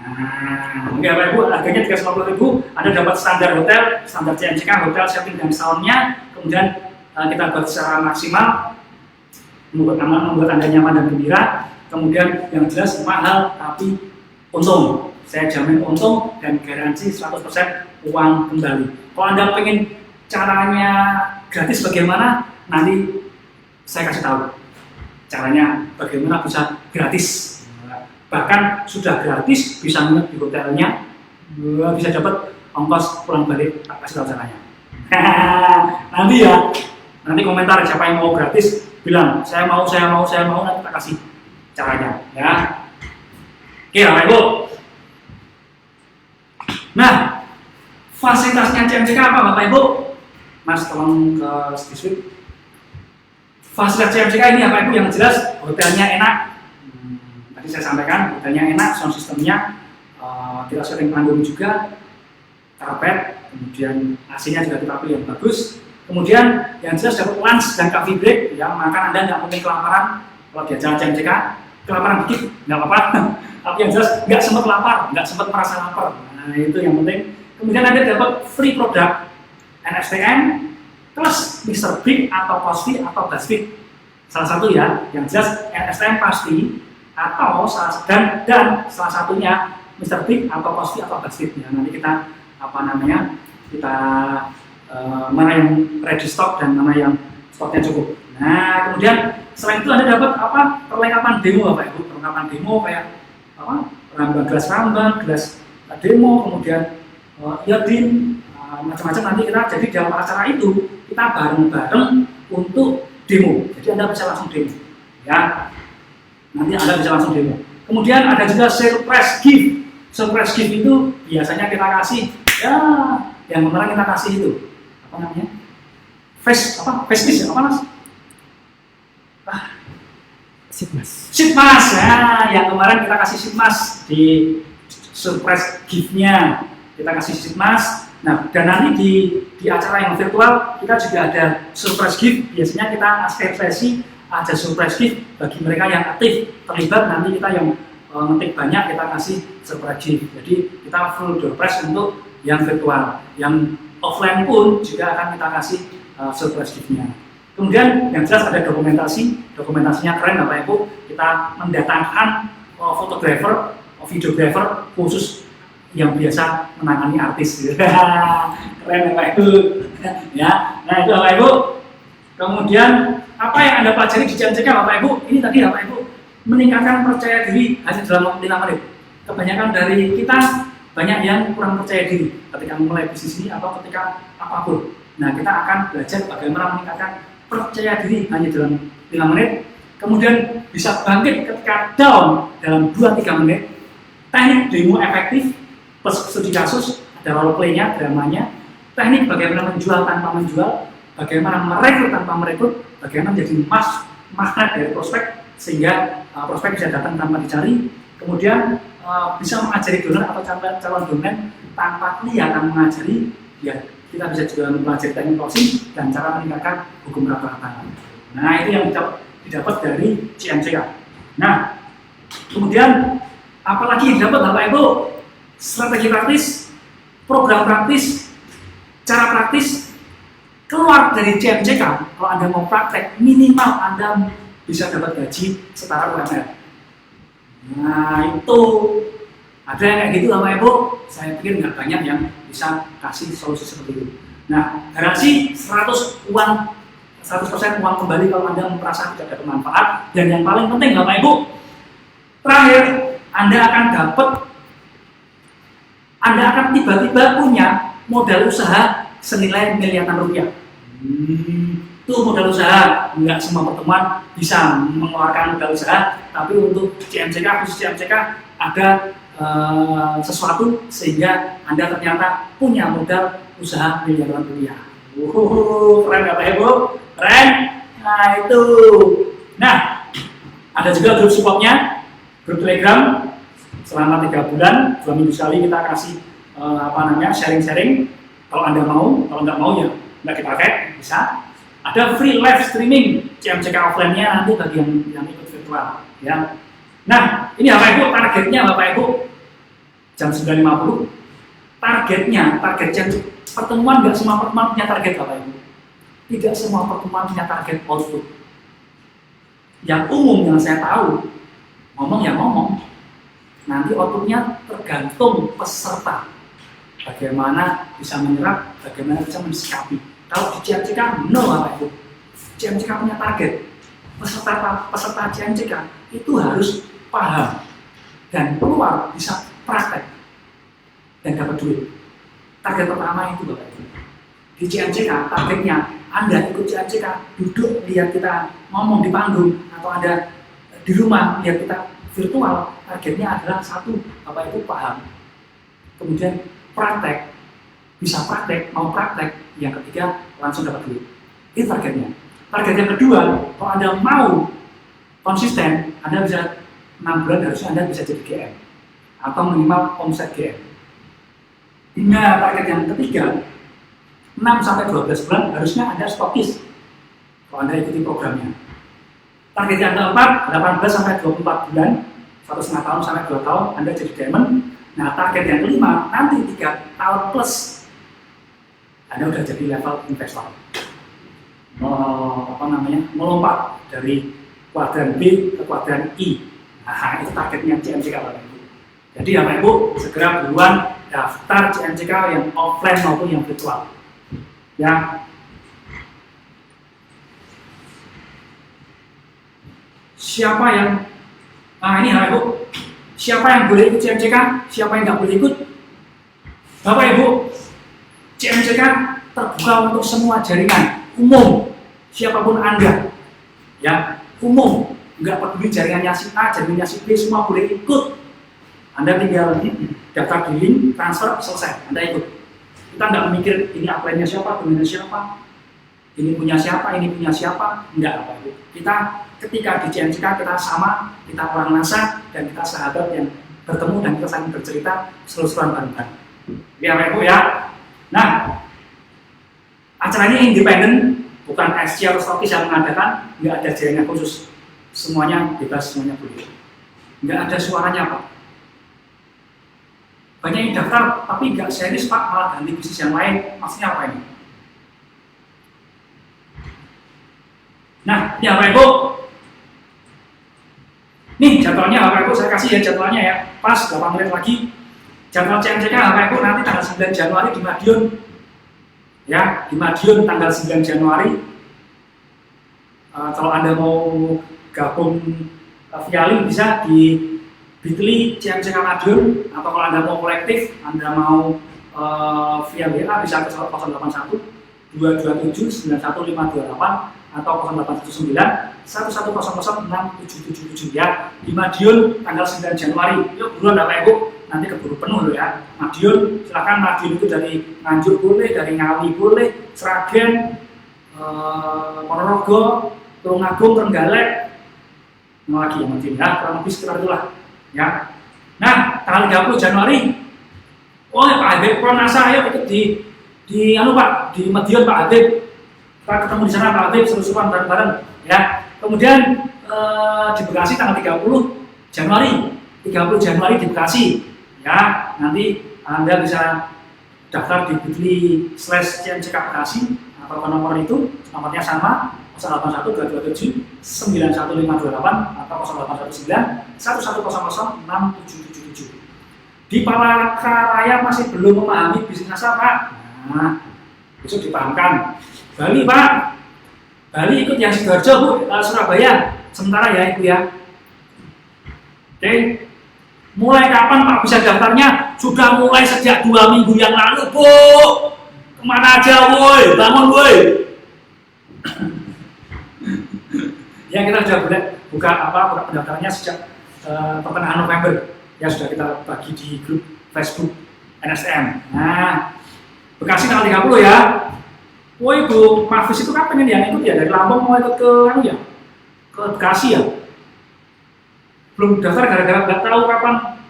Nah, enggak Bapak Ibu, harganya 350.000, Anda dapat standar hotel, standar CMCK, hotel, shopping, dan soundnya, kemudian kita buat secara maksimal, membuat Anda nyaman dan gembira. Kemudian yang jelas mahal tapi untung. Saya jamin untung dan garansi 100% uang kembali. Kalau Anda pengen caranya gratis bagaimana, nanti saya kasih tahu caranya bagaimana bisa gratis. Bahkan sudah gratis, bisa nginep di hotelnya, bisa dapat ongkos pulang balik, tak kasih tahu caranya. Nanti komentar siapa yang mau gratis, bilang saya mau, nanti tak kasih caranya, ya. Oke, Bapak Ibu. Nah, fasilitasnya CMCK apa, Bapak Ibu? Mas, tolong ke Stiswip. Fasilitas CMCK ini, Bapak Ibu, yang jelas hotelnya enak. Tadi saya sampaikan, hotelnya enak, sound systemnya kita sering panggung juga, karpet, kemudian AC-nya juga kita pilih yang bagus. Kemudian yang jelas dapat lunch dan coffee break, ya, makan Anda nggak mungkin kelaparan. Kalau di acara CMCK, kelaparan dikit, nggak apa-apa. Tapi yang jelas nggak sempat lapar, nggak sempat merasa lapar. Nah, itu yang penting. Kemudian Anda dapat free produk NSTM plus Mr. Big atau Cosby atau Basfit. Salah satu ya, yang jelas NSTM pasti atau dan salah satunya Mr. Big atau Cosby atau Basfit. Ya, nanti kita kita mana yang ready stock dan mana yang stoknya cukup. Nah, kemudian selain itu Anda dapat perlengkapan demo Bapak Ibu, perlengkapan demo kayak gelas demo, kemudian iodin, macam-macam. Nanti kita jadi dalam acara itu kita bareng-bareng untuk demo. Jadi Anda bisa langsung demo, ya. Nanti Anda bisa langsung demo. Kemudian ada juga surprise gift. Surprise gift itu biasanya kita kasih, ya, yang kemarin kita kasih itu apa namanya? Face dish apa Mas? Sitmas, ya, yang kemarin kita kasih Sitmas di surprise gift-nya, kita kasih Sitmas. Nah, dan nanti di acara yang virtual kita juga ada surprise gift. Biasanya kita setiap sesi ada surprise gift bagi mereka yang aktif terlibat. Nanti kita yang ngetik banyak kita kasih surprise gift. Jadi kita full door prize untuk yang virtual. Yang offline pun juga akan kita kasih surprise gift-nya. Kemudian yang jelas ada dokumentasinya keren Bapak Ibu. Kita mendatangkan fotografer, videografer khusus yang biasa menangani artis. Keren Bapak Ibu. Ya, nah itu Bapak Ibu. Kemudian apa yang Anda pelajari di CMCK Bapak Ibu? Ini tadi Bapak Ibu meningkatkan percaya diri hanya dalam waktu 5 menit. Kebanyakan dari kita banyak yang kurang percaya diri ketika memulai bisnis ini atau ketika apapun. Nah, kita akan belajar bagaimana meningkatkan percaya diri hanya dalam 5 menit. Kemudian bisa bangkit ketika down dalam 2-3 menit. Teknik demo efektif plus studi kasus, ada role play-nya, dramanya. Teknik bagaimana menjual tanpa menjual, bagaimana merekrut tanpa merekrut, bagaimana menjadi magnet dari prospek sehingga prospek bisa datang tanpa dicari. Kemudian bisa mengajari donor atau calon donor tanpa kelihatan mengajari, ya kita bisa juga mempelajari teknik closing dan cara meningkatkan hukum rata-rata. Nah, itu yang didapat dari CMCK. Nah, kemudian apalagi yang didapat Bapak Ibu? Strategi praktis, program praktis, cara praktis. Keluar dari CMCK, kalau Anda mau praktek, minimal Anda bisa dapat gaji setara UMR. Nah, itu ada yang kayak gitu Bapak Ibu, saya pikir nggak banyak yang bisa kasih solusi seperti itu. Nah, garansi 100% uang kembali kalau Anda merasa tidak ada manfaat. Dan yang paling penting Bapak Ibu, terakhir Anda akan tiba-tiba punya modal usaha senilai miliaran rupiah. Itu modal usaha, nggak semua pertemuan bisa mengeluarkan modal usaha, tapi untuk CMCK, khusus CMCK ada sesuatu sehingga Anda ternyata punya modal usaha miliaran rupiah. Keren Bapak Ibu? Keren? Nah itu. Nah, ada juga grup supportnya, grup Telegram. Selama 3 bulan, 2 minggu sekali kita kasih sharing-sharing. Kalau Anda mau, kalau nggak mau ya nggak kita pakai, bisa. Ada free live streaming CMCK offline-nya nanti bagi yang ikut virtual. Ya. Nah, ini Bapak Ibu, targetnya Bapak Ibu jam 9.50. Target pertemuan nggak semua pertemuan punya target Bapak Ibu. Tidak semua pertemuan punya target output. Yang umum yang saya tahu, ngomong ya ngomong. Nanti outputnya tergantung peserta. Bagaimana bisa menyerap, bagaimana bisa mensikapi. Kalau di CMCK, no Bapak Ibu. CMCK punya target. Peserta CMCK itu harus paham dan keluar bisa praktek dan dapat duit. Target pertama itu Bapak Ibu. Di CMCK targetnya Anda ikut CMCK, duduk lihat kita ngomong di panggung, atau Anda di rumah lihat kita virtual. Targetnya adalah satu, Bapak Ibu paham. Kemudian praktek, bisa praktek, mau praktek. Yang ketiga langsung dapat duit. Itu targetnya. Target yang kedua, kalau Anda mau konsisten, Anda bisa 6 bulan harusnya Anda bisa jadi GM atau minimal omset GM. Hingga target yang ketiga, 6-12 bulan harusnya Anda stokis kalau Anda ikuti programnya. Target yang keempat, 18-24 bulan, 1,5 tahun sampai 2 tahun Anda jadi diamond. Nah, target yang kelima, nanti 3 tahun plus Anda udah jadi level investor. Melompat dari kuadran B ke kuadran I. Nah, itu targetnya CMCK Bapak Ibu. Jadi Bapak Ibu segera buruan daftar CMCK yang offline maupun yang virtual. Ya. Siapa yang ini Bapak Ibu, siapa yang boleh ikut CMCK, siapa yang nggak boleh ikut? Bapak Ibu, CMCK terbuka untuk semua jaringan umum, siapapun Anda, ya umum, nggak peduli jaringannya si A, jaringannya si B, semua boleh ikut. Anda tinggal daftar di link, transfer, selesai, Anda ikut. Kita nggak memikir ini upline-nya siapa, domainnya siapa, ini punya siapa, enggak Bapak Ibu. Kita ketika di CMCK kita sama, kita orang NASA dan kita sahabat yang bertemu dan kita saling bercerita seru-seruan bareng-bareng. Ya Bapak Ibu ya. Nah, acaranya independen, bukan SC atau Stokis yang mengadakan, nggak ada jaringan khusus, semuanya bebas, semuanya boleh. Nggak ada suaranya Pak. Banyak yang daftar, tapi nggak serius Pak, malah ganti bisnis yang lain. Maksudnya apa ini? Nah, ya Bapak Ibu, nih jadwalnya Bapak Ibu, saya kasih ya jadwalnya ya, pas 8 menit lagi. Jadwal CMCK Bapak Ibu nanti tanggal 9 Januari di Madiun. Ya, di Madiun tanggal 9 Januari. Kalau Anda mau gabung via link bisa di bit.ly CMCK Madiun, atau kalau Anda mau kolektif, Anda mau via WA bisa ke 081 227 91528 atau 0819 11006777 ya, di Madiun tanggal 9 Januari. Yuk buruan Bapak Ibu, nanti keburu penuh loh ya. Madiun, silakan. Madiun itu dari Nganjuk boleh, dari Ngawi boleh, Sragen, Ponorogo, Tulungagung, Trenggalek, lagi yang Madiun ya, kurang lebih sekitar itulah ya. Nah, tanggal 30 Januari, Pak Habib Pronasa ayo ikut di di Pak, di Madiun Pak Habib. Kita ketemu di sana Pak Habib, seru-seruan bareng-bareng ya. Kemudian di Bekasi tanggal 30 Januari di Bekasi ya. Nanti Anda bisa daftar di bit.ly/CMCK Bekasi. Atau nomor itu, nomornya sama 081-227-91528 atau 0819-1100-6777. Di Palangkaraya masih belum memahami bisnis asa Pak. Nah, besok dipahamkan. Bali Pak, Bali ikut yang Sidoarjo Bu, Surabaya sementara ya Ibu ya. Oke, mulai kapan Pak bisa daftarnya? Sudah mulai sejak 2 minggu yang lalu Bu. Kemana aja woi, bangun woi. Ya kita sudah buka pendaftarannya sejak pertengahan November. Ya sudah kita bagi di grup Facebook NSM. Nah, Bekasi tanggal 30 ya. Woi Bu, Mahfuz itu kapan ini yang ikut ya? Dari Lampung mau ikut ke ke Bekasi ya? Belum daftar gara-gara nggak tahu kapan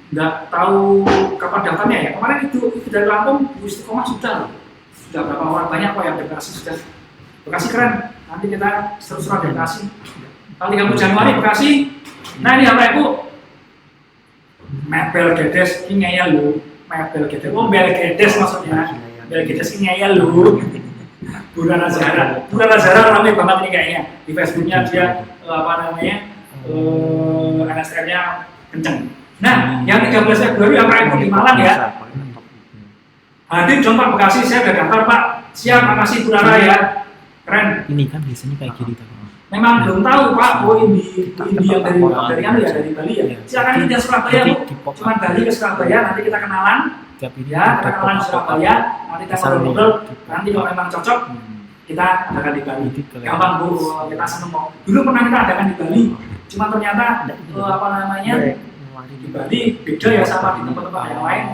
nggak tahu kapan daftarnya ya. Kemarin itu dari Lampung, Bu Istiqomah sudah berapa orang banyak kok yang Bekasi sudah. Bekasi keren. Nanti kita seru-seruan di Bekasi. Tanggal 30 Januari Bekasi. Nah ini apa Ibu? Mebel Gedes ini ngeyel lu. Mebel Gedes. Oh Mebel Gedes maksudnya. Mebel Gedes ini ngeyel lu. Burana Zahra ramai banget ini kayaknya. Di Facebooknya dia NSR-nya kenceng. Nah, yang 13 Februari apa Ibu di Malang ya? Hadir dong Pak Bekasi, saya udah daftar Pak. Siap, makasih Bu Rara ya. Keren. Ini kan biasanya kayak gini kan. Memang belum tahu Pak, ini yang dari Bali ya. Silakan kita Surabaya Bu. Cuma Bali ke Surabaya, nanti kita kenalan. Ya, kita kenalan Surabaya, nanti kita ngobrol. Nanti kalau memang cocok, kita adakan di Bali. Gampang Bu, kita seneng kok. Dulu pernah kita adakan di Bali, cuma ternyata di Bali beda ya sama di tempat-tempat yang lain.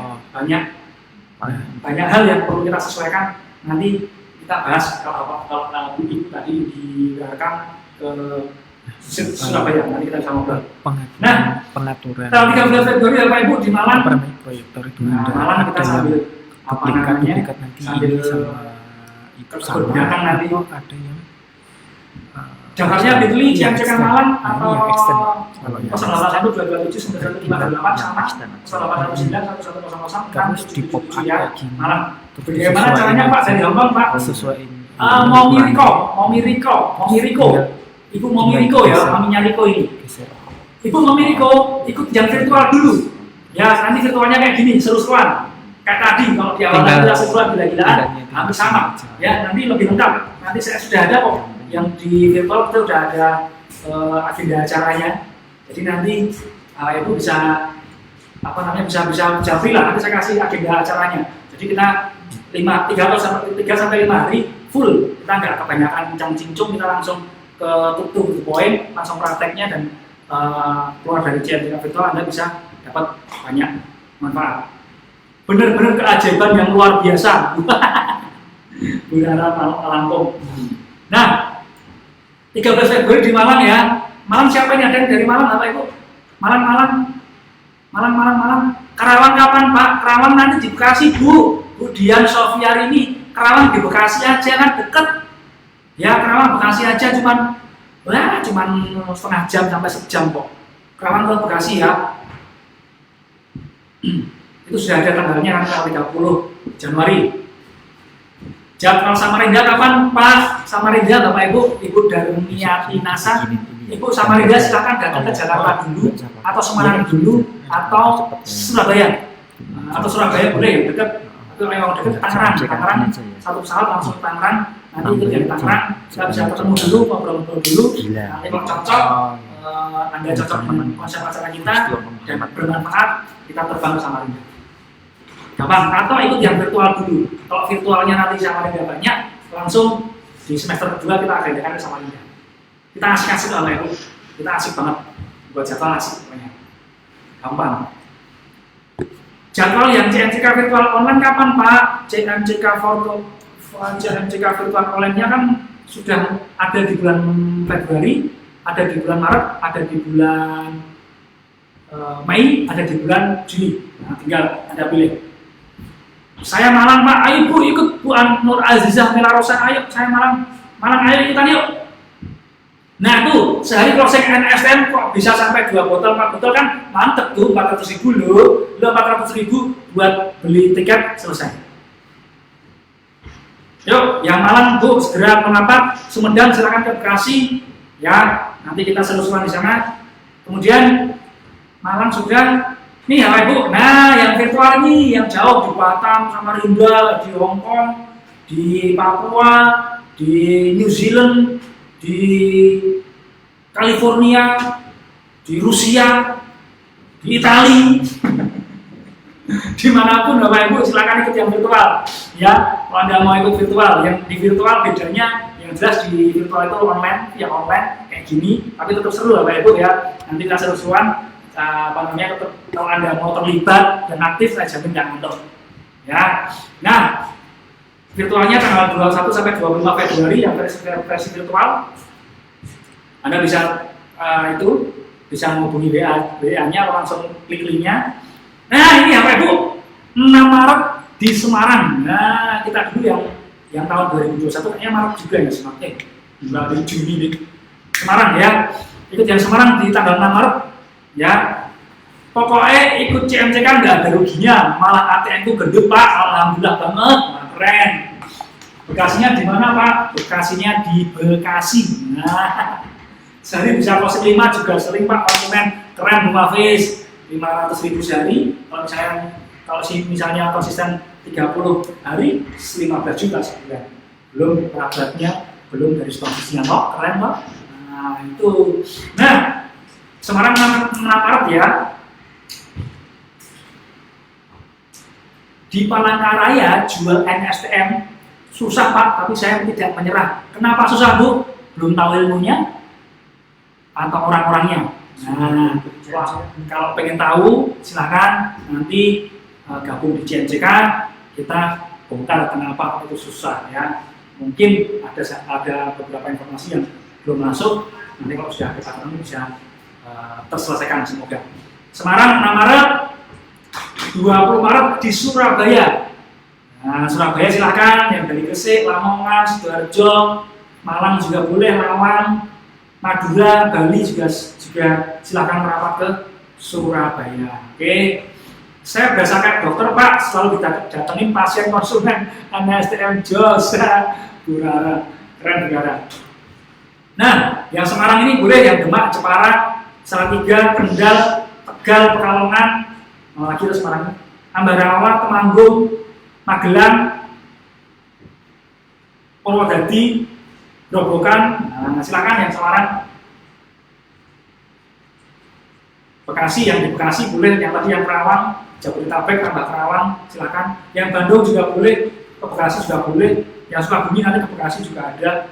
Banyak hal yang perlu kita sesuaikan. Nanti kita bahas kalau Ibu tadi direkam ke Surabaya, nanti kita bisa ngobrol. Pengaturan. Tanggal 13 Februari apa Ibu di Malang? Proyektor itu Malang kita sambil duplikat nanti sambil ini sama itu belakang nanti ada yang daftarnya bit.ly CMCK Malang atau yang extend. 081-227-91528 sama 0819-1100 Terus di pop up ya lagi. Malang. Bagaimana caranya Pak? Dari gampang Pak. Sesuai mau Miriko. Ibu mau Miriko ya, maminya Riko ini. Ibu mau Miriko, ikut yang virtual dulu. Ya, nanti virtualnya kayak gini, seru-seruan. Kayak tadi, kalau di awal kita seru-seruan gila-gilaan, hampir sama. Ya, nanti lebih lengkap. Nanti saya sudah ada kok. Yang di virtual kita sudah ada agenda acaranya. Jadi nanti Ibu bisa bisa free lah. Nanti saya kasih agenda acaranya. Jadi kita 3 sampai 5 hari full. Kita nggak kebanyakan cincung, kita langsung ke to point, langsung prakteknya dan keluar dari CMCK virtual Anda bisa dapat banyak manfaat. Benar-benar keajaiban yang luar biasa. Budara Lampung. Nah, 13 Februari di Malang ya. Malang siapa ini? Ada yang dari Malang apa Ibu? Malang. Karawang kapan Pak? Karawang nanti di Bekasi Bu. Bu Dian Sofiar ini Karawang di Bekasi aja kan deket. Ya Karawang Bekasi aja cuman setengah jam sampai sejam kok. Karawang ke Bekasi ya. Itu sudah ada tanggalnya tanggal 30 Januari. Jadwal Samarinda kapan Pak? Samarinda Bapak Ibu Darmiati Nasa. Ibu Samarinda silakan datang ke Jakarta dulu atau Semarang dulu atau Surabaya. Atau Surabaya boleh yang dekat. Atau yang dekat Tangerang. Satu pesawat langsung Tangerang. Nanti itu dari Tangerang kita bisa ketemu dulu, ngobrol-ngobrol dulu. Nanti kalau cocok, Anda cocok dengan konsep acara kita dan bermanfaat, kita terbang ke Samarinda. Gampang, atau ikut yang virtual dulu. Kalau virtualnya nanti Samarinda banyak, langsung di semester kedua kita agendakan ke Samarinda. Kita asik-asik lah itu, kita asik banget. Buat jadwal asik pokoknya. Gampang. Jadwal yang CMCK virtual online kapan Pak? CMCK virtual online-nya kan sudah ada di bulan Februari, ada di bulan Maret, ada di bulan Mei, ada di bulan Juni. Nah, tinggal Anda pilih. Saya Malang Pak, ayo Bu ikut Bu Nur Azizah Mila Rosa, ayo saya Malang, ayo ikutan yuk. Nah tuh sehari closing NSTM kok bisa sampai 2 botol 4 botol kan mantep tuh, 400.000 loh, 400.000 buat beli tiket selesai. Yuk yang Malang Bu segera merapat, Sumedang silakan ke Bekasi ya, nanti kita seru-seruan di sana. Kemudian Malang sudah. Nih ya Ibu, nah yang virtual ini yang jauh di Batam, Samarinda, di Hong Kong, di Papua, di New Zealand, di California, di Rusia, di Italia, dimanapun Bapak Ibu silakan ikut yang virtual ya. Kalau Anda mau ikut virtual, yang di virtual bedanya yang jelas di virtual itu online, yang online kayak gini, tapi tetap seru Bapak Ibu ya. Nanti kita seru-seruan. Tetap, kalau Anda mau terlibat dan aktif, saya jamin nggak ngantuk ya. Nah virtualnya tanggal 21 sampai 25 Februari yang versi virtual Anda bisa bisa menghubungi WA-nya langsung klik linknya. Nah ini apa Ibu, 6 Maret di Semarang. Nah kita dulu yang tahun 2021 kayaknya Maret juga ya, Semarang Juni nih Semarang ya, ikut yang Semarang di tanggal 6 Maret ya. Pokoknya ikut CMC kan nggak ada ruginya, malah ATM itu gendut Pak, alhamdulillah banget, keren. Bekasinya di mana Pak? Bekasinya di Bekasi. Nah, sehari bisa closing 5 juga sering Pak, konsumen keren Bunga Face 500.000 sehari. Kalau misalnya konsisten 30 hari 15 juta sebulan. Belum perabatnya, belum dari stok-stoknya kok, keren Pak. Nah itu. Nah Semarang 6 Maret ya. Di Palangkaraya jual NSTM susah Pak, tapi saya tidak menyerah. Kenapa susah Bu? Belum tahu ilmunya atau orang-orangnya. Nah, kalau pengen tahu silakan nanti gabung di CNCK, kita bongkar kenapa itu susah ya. Mungkin ada beberapa informasi yang belum masuk. Nanti kalau sudah kita ketemu bisa terselesaikan semoga. Semarang 6 Maret, 20 Maret di Surabaya. Nah, Surabaya silakan yang dari Gresik, Lamongan, Sidoarjo, Malang juga boleh, Lawang, Madura, Bali juga silakan merapat ke Surabaya. Oke. Saya berasa kayak dokter Pak, selalu datengin pasien konsumen NSTM Jos, Bu Rara, keren negara. Nah, yang Semarang ini boleh, yang Demak, Jepara, Salatiga, Kendal, Tegal, Pekalongan, lagi terus Semarang, Ambarawa, Temanggung, Magelang, Purwodadi, Grobogan. Nah, silakan yang Semarang. Bekasi, yang di Bekasi boleh, yang tadi yang Kerawang, Jabodetabek, tambah Kerawang, silakan. Yang Bandung juga boleh, ke Bekasi juga boleh. Yang Sukabumi nanti ke Bekasi juga ada.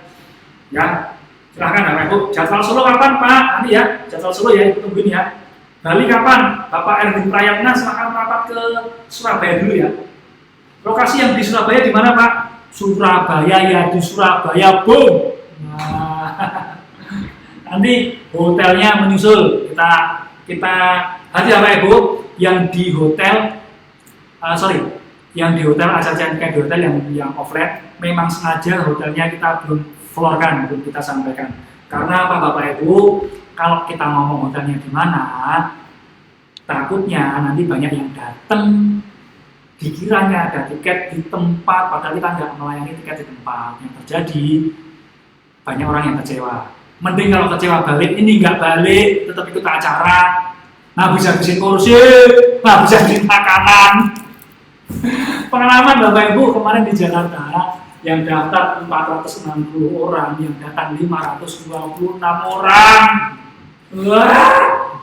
Ya, silakan Bapak Ibu. Jadwal Solo kapan Pak? Nanti ya, jadwal Solo ya, tungguin ya. Bali kapan? Bapak Erwin Prayatna silakan merapat ke Surabaya dulu ya. Lokasi yang di Surabaya di mana Pak? Surabaya ya, di Surabaya, boom. Nah, nanti hotelnya menyusul. Kita hati Bapak Ibu yang di hotel, yang di hotel acara di hotel yang offline, memang sengaja hotelnya kita belum floorkan, belum kita sampaikan. Karena apa Bapak Ibu? Kalau kita ngomong hotelnya di mana, takutnya nanti banyak yang datang, dikiranya ada tiket di tempat, padahal kita nggak melayani tiket di tempat. Yang terjadi banyak orang yang kecewa. Mending kalau kecewa balik, ini nggak balik, tetap ikut acara, habis-habisin kursi, habis-habisin makanan. Pengalaman Bapak Ibu kemarin di Jakarta, yang daftar 460 orang, yang datang 526 orang. Wah.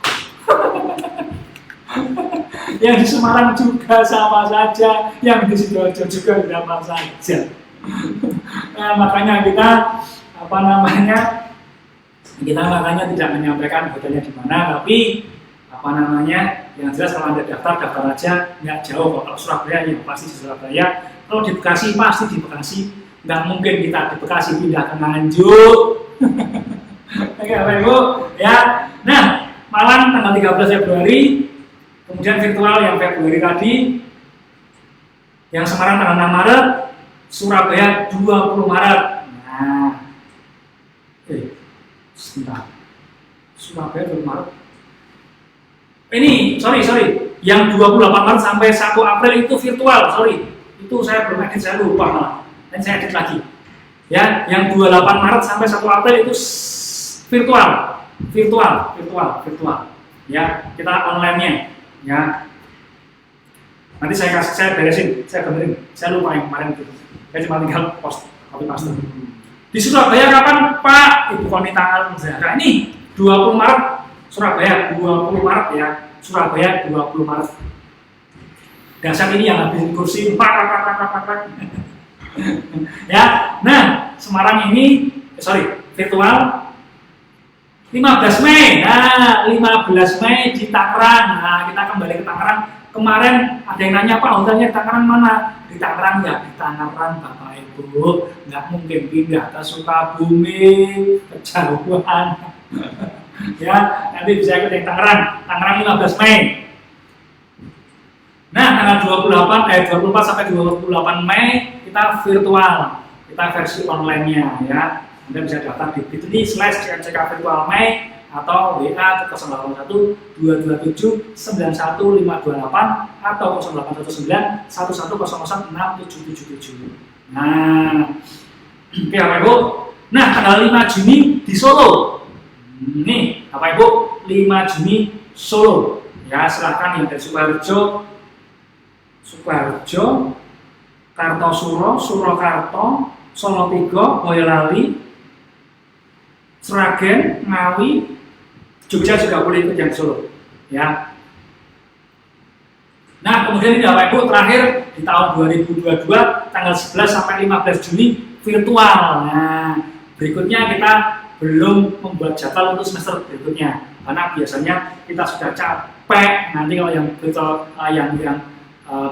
Yang di Semarang juga sama saja, yang di Sidoarjo juga sama saja. Nah, makanya kita tidak menyampaikan hotelnya di mana, tapi yang jelas kalau Anda daftar aja, nggak jauh. Kalau Surabaya ya pasti di Surabaya, kalau di Bekasi pasti di Bekasi, nggak mungkin kita di Bekasi pindah ke Nganjuk. Oke Bapak Ibu ya. Nah, Malang tanggal 13 Februari, kemudian virtual yang Februari tadi, Yang Semarang tanggal 6 Maret, Surabaya 20 Maret. Nah, sebentar. Surabaya 20 Maret. Ini, sorry. Yang 28 Maret sampai 1 April itu virtual, sorry. Itu saya belum edit, saya lupa malah. Dan saya edit lagi. Ya, yang 28 Maret sampai 1 April itu virtual. Ya, kita online-nya. Ya. Nanti saya beresin, saya benerin. Saya lupa yang kemarin itu. Saya cuma tinggal copy paste. Di Surabaya kapan Pak? Ibu Konita Zahra ini 20 Maret Surabaya 20 Maret ya. Surabaya 20 Maret. Dasar ini yang habisin kursi pak. Ya. Nah, Semarang ini virtual 15 Mei. Nah, 15 Mei di Tangerang. Nah, kita kembali ke Tangerang. Kemarin ada yang nanya, Pak, hotelnya di Tangerang mana? Di Tangerang ya, di Tangerang Bapak Ibu. Nggak mungkin pindah ke Sukabumi, kejauhan. Ya, nanti bisa ikut yang Tangerang 15 Mei. Nah, tanggal 24 sampai 28 Mei kita virtual. Kita versi online-nya ya. Anda bisa daftar di bit.ly/CMCK Virtual Mei atau WA ke 081 227 91528 atau 0819 1100 6777. Nah, oke Bapak Ibu. Nah, tanggal 5 Juni di Solo. Nih, Bapak Ibu, 5 Juni Solo. Ya, silakan yang dari Sukoharjo, Kartosuro, Surakarta, Solotigo, Boyolali, Sragen, Ngawi, Jogja juga boleh ikut yang Solo, ya. Nah, kemudian ini Bapak Ibu terakhir di tahun 2022 tanggal 11 sampai 15 Juni virtual. Nah, berikutnya kita belum membuat jadwal untuk semester berikutnya karena biasanya kita sudah capek. Nanti kalau yang virtual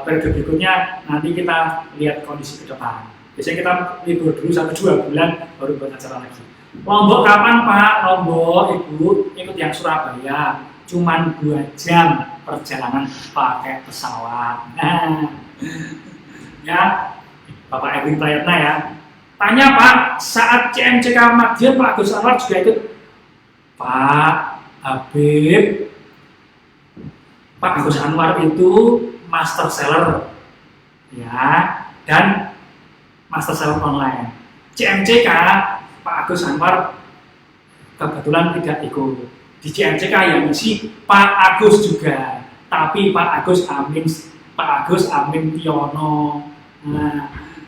periode berikutnya nanti kita lihat kondisi ke depan. Biasanya kita libur dulu 1-2 bulan baru buat acara lagi. Lombok kapan Pak? Lombok Ibu ikut yang Surabaya, cuman 2 jam perjalanan pakai pesawat. Nah, ya Bapak Edwin Prayatna ya. Tanya Pak, saat CMCK Madiun Pak Agus Anwar juga ikut? Pak Habib, Pak Agus Anwar itu master seller, ya, dan master seller online. CMCK Pak Agus Anwar kebetulan tidak ikut. Di CMCK yang isi Pak Agus juga, tapi Pak Agus Amin Tiono. Nah,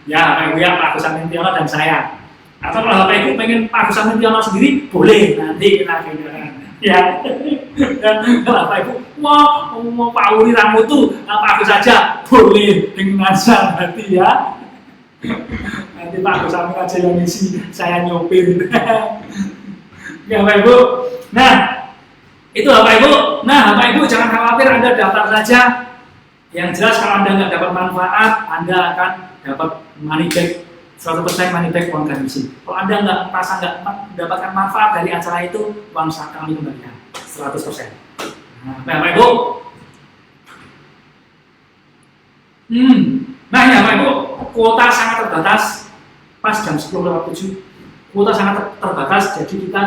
ya Pak Ibu ya, Pak Agus Amin Tiono dan saya. Atau kalau Bapak Ibu pengen Pak Agus Amin Tiono sendiri, boleh nanti kita ya. Dan kalau Bapak Ibu mau Pak Uri Ramutu, Pak Agus saja, boleh dengan senang hati ya. Nanti Pak Agus Amin aja yang isi, saya nyopir. Ya Bapak Ibu. Nah, itu Bapak Ibu. Nah, Bapak Ibu jangan khawatir, Anda daftar saja. Yang jelas kalau Anda nggak dapat manfaat, Anda akan dapat money back 100% money back uang garansi. Kalau Anda merasa nggak mendapatkan manfaat dari acara itu, uang kami kembalikan 100%. Nah, Bapak Ibu. Nah ya Bapak Ibu, kuota sangat terbatas. Pas jam 10:07, kuota sangat terbatas, jadi kita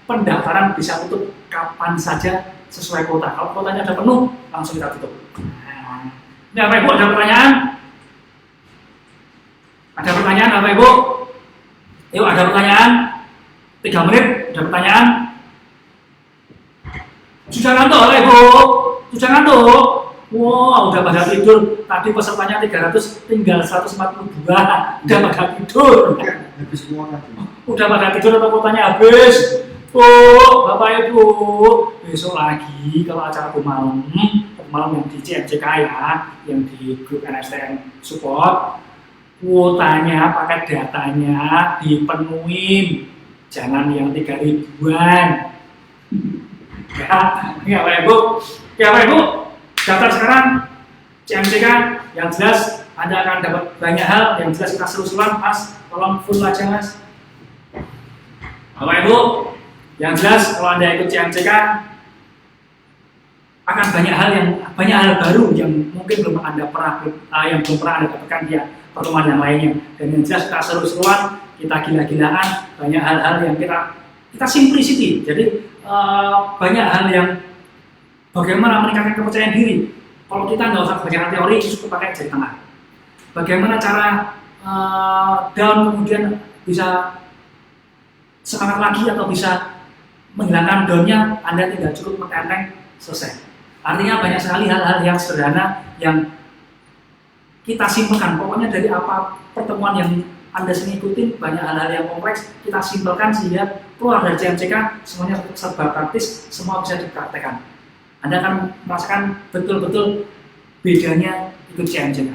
pendaftaran bisa tutup kapan saja sesuai kuota. Kalau kuotanya ada penuh, langsung kita tutup. Nah, Bapak Ibu ada pertanyaan? Ada pertanyaan Bapak Ibu? Yuk ada pertanyaan? 3 menit, ada pertanyaan? Sudah ngantuk Bapak Ibu? Sudah ngantuk? Wow, udah pada tidur. Tadi pesertanya 300, tinggal 142. Udah pada tidur. Habis semua kan? Udah pada tidur atau kuotanya habis? Oh, Bapak Ibu, besok lagi kalau acara malam yang di CMCK ya, yang di grup NSTN support, kuotanya, paket datanya dipenuhin, jangan yang 3 ribuan. Ya Bapak Ibu, daftar sekarang CMCK, yang jelas Anda akan dapat banyak hal, yang jelas kita seru-seruan, Mas, tolong full aja Mas. Bapak Ibu, yang jelas kalau Anda ikut CMCK, akan banyak hal baru yang mungkin belum Anda pernah yang belum pernah Anda dapatkan di pertemuan yang lainnya. Dan yang jelas kita seru-seruan, kita gila-gilaan, banyak hal-hal yang kita simplicity. Jadi banyak hal yang bagaimana meningkatkan kepercayaan diri. Kalau kita nggak usah belajar teori, cukup pakai jari tengah. Bagaimana cara down kemudian bisa semangat lagi atau bisa menghilangkan downnya, Anda tidak cukup mententeng, selesai. Artinya banyak sekali hal-hal yang sederhana yang kita simpelkan. Pokoknya dari apa pertemuan yang Anda sering ikutin, banyak hal-hal yang kompleks kita simpelkan sehingga keluar dari CMCK semuanya serba praktis, semua bisa dipraktekkan. Anda akan merasakan betul-betul bedanya ikut CMCK.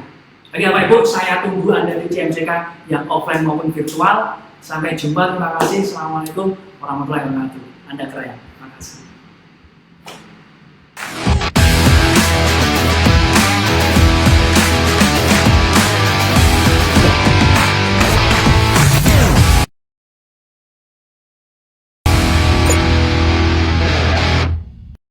Oke Bapak Ibu, saya tunggu Anda di CMCK yang offline maupun virtual. Sampai jumpa, terima kasih. Assalamualaikum warahmatullahi wabarakatuh. Anda keren.